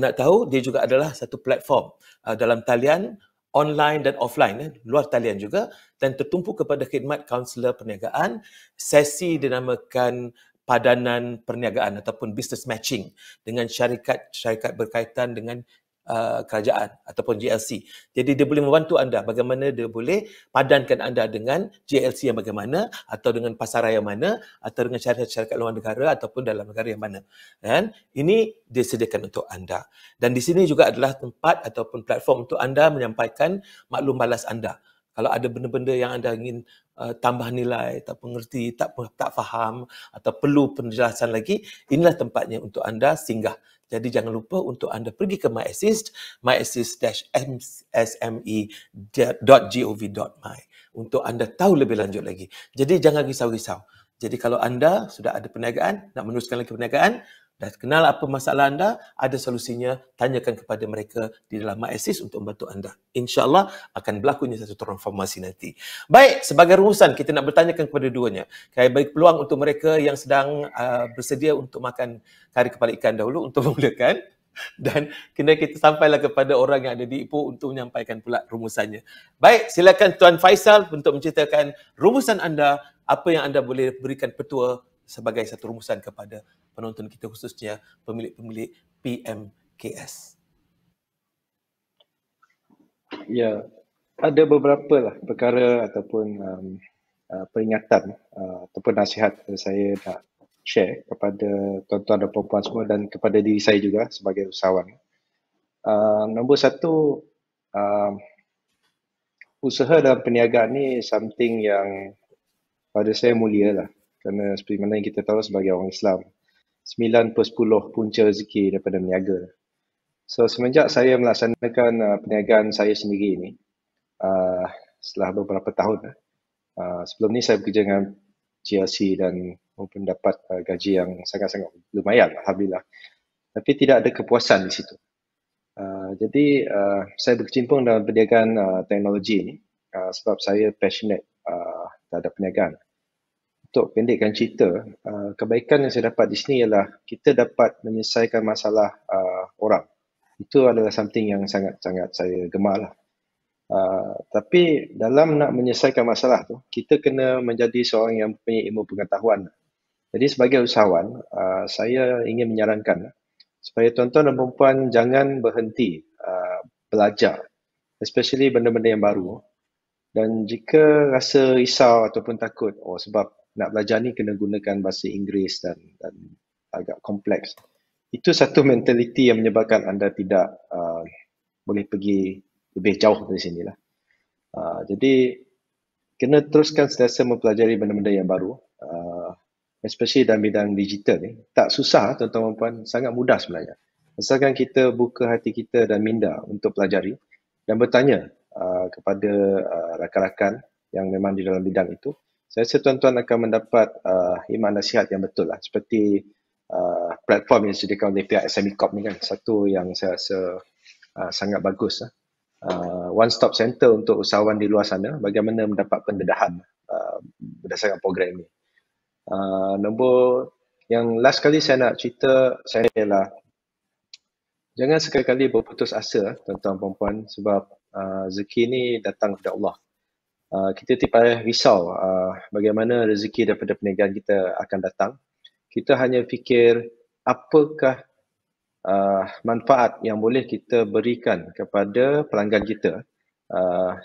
Speaker 1: nak tahu, dia juga adalah satu platform dalam talian online dan offline, luar talian juga, dan tertumpu kepada khidmat kaunselor perniagaan. Sesi dinamakan padanan perniagaan ataupun business matching dengan syarikat berkaitan dengan kerajaan ataupun GLC. Jadi dia boleh membantu anda bagaimana dia boleh padankan anda dengan GLC yang bagaimana, atau dengan pasaran yang mana, atau dengan syarikat luar negara ataupun dalam negara yang mana. Dan ini disediakan untuk anda. Dan di sini juga adalah tempat ataupun platform untuk anda menyampaikan maklum balas anda. Kalau ada benda-benda yang anda ingin tambah nilai, tak mengerti, tak faham atau perlu penjelasan lagi, inilah tempatnya untuk anda singgah. Jadi jangan lupa untuk anda pergi ke MyAssist, myassist-sme.gov.my untuk anda tahu lebih lanjut lagi. Jadi jangan risau-risau. Jadi kalau anda sudah ada perniagaan, nak meneruskan lagi perniagaan, dah kenal apa masalah anda, ada solusinya, tanyakan kepada mereka di dalam MyAssist untuk membantu anda. InsyaAllah akan berlakunya satu transformasi nanti. Baik, sebagai rumusan, kita nak bertanyakan kepada duanya. Saya beri peluang untuk mereka yang sedang bersedia untuk makan kari kepala ikan dahulu untuk memulakan. Dan kena kita sampailah kepada orang yang ada di Ipoh untuk menyampaikan pula rumusannya. Baik, silakan Tuan Faisal untuk menceritakan rumusan anda, apa yang anda boleh berikan petua sebagai satu rumusan kepada penonton kita, khususnya pemilik-pemilik PMKS.
Speaker 2: Ya, ada beberapa lah perkara ataupun peringatan ataupun nasihat saya nak share kepada tuan-tuan dan puan-puan semua dan kepada diri saya juga sebagai usahawan. Nombor satu, usaha dalam perniagaan ni something yang pada saya mulia lah. Kerana seperti mana yang kita tahu sebagai orang Islam, 9/10 punca rezeki daripada berniaga. So semenjak saya melaksanakan perniagaan saya sendiri ni, setelah beberapa tahun, sebelum ni saya bekerja dengan GLC dan pun dapat gaji yang sangat-sangat lumayan, alhamdulillah. Tapi tidak ada kepuasan di situ. Jadi saya berkecimpung dalam perniagaan teknologi ni sebab saya passionate terhadap perniagaan. Untuk pendekkan cerita, kebaikan yang saya dapat di sini ialah kita dapat menyelesaikan masalah orang. Itu adalah something yang sangat-sangat saya gemar lah. Tapi dalam nak menyelesaikan masalah tu, kita kena menjadi seorang yang punya ilmu pengetahuan. Jadi sebagai usahawan, saya ingin menyarankan supaya tuan-tuan dan perempuan jangan berhenti belajar, especially benda-benda yang baru. Dan jika rasa risau ataupun takut, sebab nak belajar ni kena gunakan bahasa Inggeris dan agak kompleks, itu satu mentaliti yang menyebabkan anda tidak boleh pergi lebih jauh dari sini lah. Jadi kena teruskan sentiasa mempelajari benda-benda yang baru, especially dalam bidang digital ni. Tak susah tuan-tuan dan puan, sangat mudah sebenarnya. Asalkan kita buka hati kita dan minda untuk pelajari dan bertanya kepada rakan-rakan yang memang di dalam bidang itu, saya rasa tuan-tuan akan mendapat khidmat nasihat yang betul lah. Seperti platform yang disediakan oleh pihak SME Corp ni kan, satu yang saya rasa sangat bagus. one-stop center untuk usahawan di luar sana, bagaimana mendapat pendedahan berdasarkan program ini. Nombor yang last kali saya nak cerita saya ialah jangan sekali-kali berputus asa tuan-tuan perempuan, sebab rezeki ni datang dari Allah. Kita tidak payah risau bagaimana rezeki daripada perniagaan kita akan datang. Kita hanya fikir apakah manfaat yang boleh kita berikan kepada pelanggan kita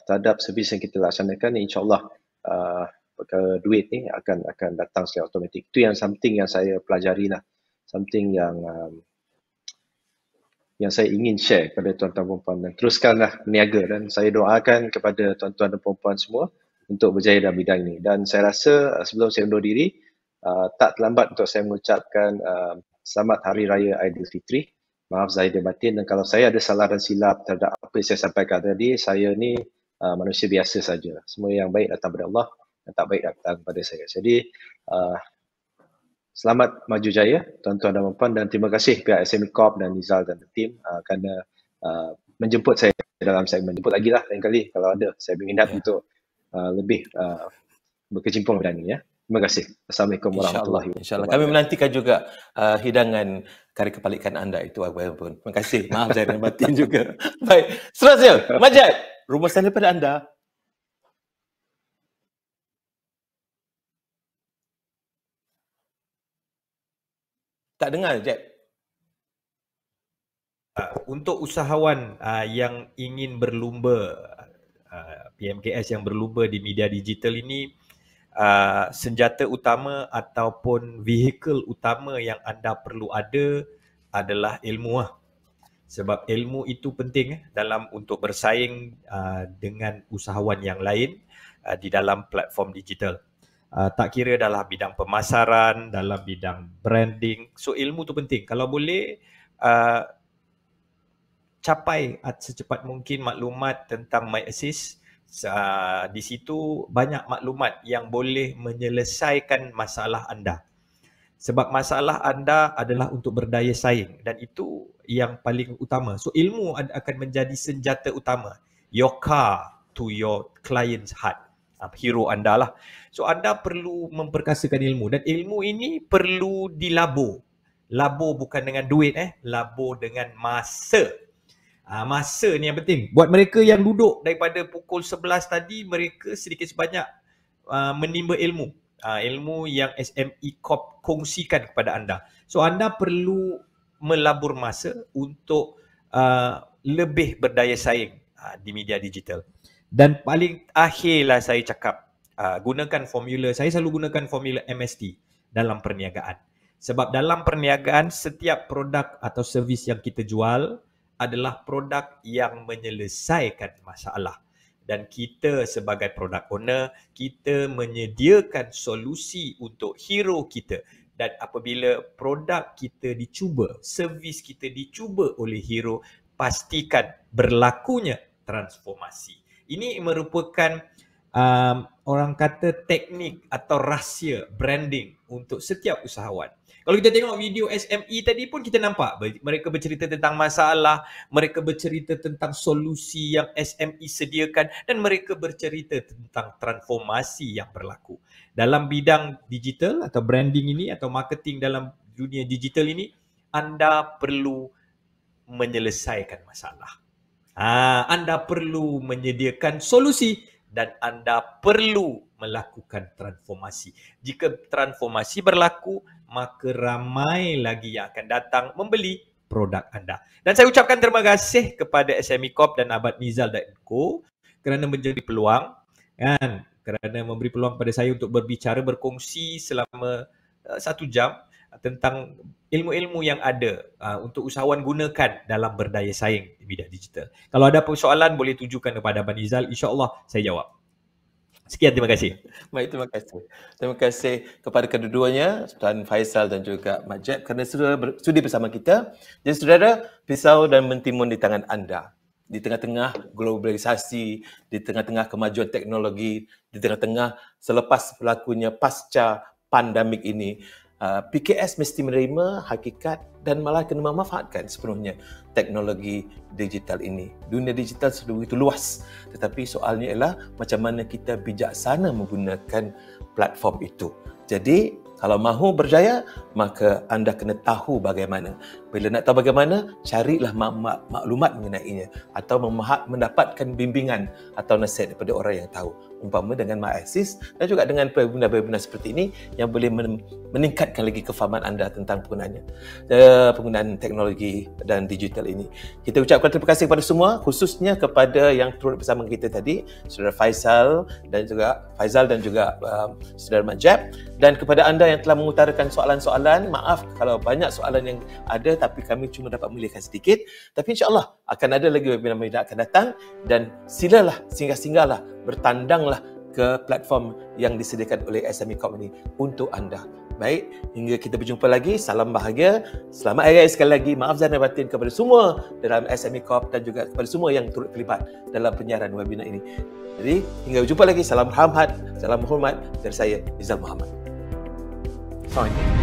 Speaker 2: terhadap servis yang kita laksanakan. InsyaAllah perkara duit ni akan datang secara automatik. Itu yang something yang saya pelajari lah, something yang saya ingin share kepada tuan-tuan perempuan, dan teruskanlah berniaga, dan saya doakan kepada tuan-tuan dan perempuan semua untuk berjaya dalam bidang ini. Dan saya rasa sebelum saya undur diri, tak terlambat untuk saya mengucapkan selamat Hari Raya Aidilfitri. Maaf zahir dan batin, dan kalau saya ada salah dan silap terhadap apa yang saya sampaikan tadi, saya ni manusia biasa saja. Semua yang baik datang daripada Allah, yang tak baik datang daripada saya. Jadi selamat maju jaya tuan-tuan dan puan, dan terima kasih pihak SME Corp dan Nizal dan tim kerana menjemput saya dalam segmen. Jemput lagi lah lain kali kalau ada. Saya berminat untuk lebih berkecimpung dalam ini ya. Terima kasih. Assalamualaikum warahmatullahi wabarakatuh.
Speaker 1: InsyaAllah. Kami menantikan juga hidangan kari kepala ikan anda itu apapun. Terima kasih. Maaf saya dan batin juga. Baik. Seterusnya, Majid, rumusan daripada anda. Tak dengar, Jeb.
Speaker 3: Untuk usahawan yang ingin berlumba, PMKS yang berlumba di media digital ini, senjata utama ataupun vehicle utama yang anda perlu ada adalah ilmu. Sebab ilmu itu penting dalam untuk bersaing dengan usahawan yang lain di dalam platform digital. Tak kira dalam bidang pemasaran, dalam bidang branding. So ilmu tu penting. Kalau boleh capai secepat mungkin maklumat tentang MyAssist. Di situ banyak maklumat yang boleh menyelesaikan masalah anda. Sebab masalah anda adalah untuk berdaya saing, dan itu yang paling utama. So ilmu akan menjadi senjata utama. Your car to your client's heart. Hero anda lah. So anda perlu memperkasakan ilmu, dan ilmu ini perlu dilabur. Labur bukan dengan duit, labur dengan masa. Masa ni yang penting. Buat mereka yang duduk daripada pukul 11 tadi, mereka sedikit sebanyak menimba ilmu. Ilmu yang SME Corp kongsikan kepada anda. So anda perlu melabur masa untuk lebih berdaya saing di media digital. Dan paling akhirlah saya cakap, gunakan formula, saya selalu gunakan formula MST dalam perniagaan. Sebab dalam perniagaan, setiap produk atau servis yang kita jual adalah produk yang menyelesaikan masalah. Dan kita sebagai product owner, kita menyediakan solusi untuk hero kita. Dan apabila produk kita dicuba, servis kita dicuba oleh hero, pastikan berlakunya transformasi. Ini merupakan orang kata teknik atau rahsia branding untuk setiap usahawan. Kalau kita tengok video SME tadi pun kita nampak mereka bercerita tentang masalah, mereka bercerita tentang solusi yang SME sediakan, dan mereka bercerita tentang transformasi yang berlaku. Dalam bidang digital atau branding ini atau marketing dalam dunia digital ini, anda perlu menyelesaikan masalah. Anda perlu menyediakan solusi dan anda perlu melakukan transformasi. Jika transformasi berlaku, maka ramai lagi yang akan datang membeli produk anda. Dan saya ucapkan terima kasih kepada SME Corp dan Abad Nizal dan Co kerana menjadi peluang, kan, kerana memberi peluang pada saya untuk berbicara, berkongsi selama 1 jam tentang ilmu-ilmu yang ada untuk usahawan gunakan dalam berdaya saing di media digital. Kalau ada persoalan boleh tujukan kepada Abang Nizal, insya-Allah saya jawab. Sekian, terima kasih.
Speaker 1: Baik, terima kasih. Terima kasih kepada kedua-duanya, Tuan Faisal dan juga Mak Jeb, kerana sudi bersama kita. Jadi saudara, pisau dan mentimun di tangan anda. Di tengah-tengah globalisasi, di tengah-tengah kemajuan teknologi, di tengah-tengah selepas berlakunya pasca pandemik ini, PKS mesti menerima hakikat dan malah kena memanfaatkan sepenuhnya teknologi digital ini. Dunia digital sudah begitu luas, tetapi soalnya ialah macam mana kita bijaksana menggunakan platform itu. Jadi kalau mahu berjaya, maka anda kena tahu bagaimana. Bila nak tahu bagaimana, carilah maklumat mengenainya atau mendapatkan bimbingan atau nasihat daripada orang yang tahu. Umpama dengan MyAxis dan juga dengan webinar-webinar seperti ini yang boleh meningkatkan lagi kefahaman anda tentang penggunaan teknologi dan digital ini. Kita ucapkan terima kasih kepada semua, khususnya kepada yang turut bersama kita tadi, Saudara Faizal dan juga Saudara Majab, dan kepada anda yang telah mengutarakan soalan-soalan. Maaf kalau banyak soalan yang ada, tapi kami cuma dapat memilihkan sedikit. Tapi insya-Allah akan ada lagi webinar-webinar akan datang, dan silalah, singgah-singgahlah, bertandanglah ke platform yang disediakan oleh SME Corp ini untuk anda. Baik, hingga kita berjumpa lagi. Salam bahagia. Selamat Hari Raya sekali lagi. Maaf zahir dan batin kepada semua dalam SME Corp dan juga kepada semua yang turut terlibat dalam penyiaran webinar ini. Jadi, hingga berjumpa lagi. Salam hormat dari saya, Rizal Muhammad. Assalamualaikum.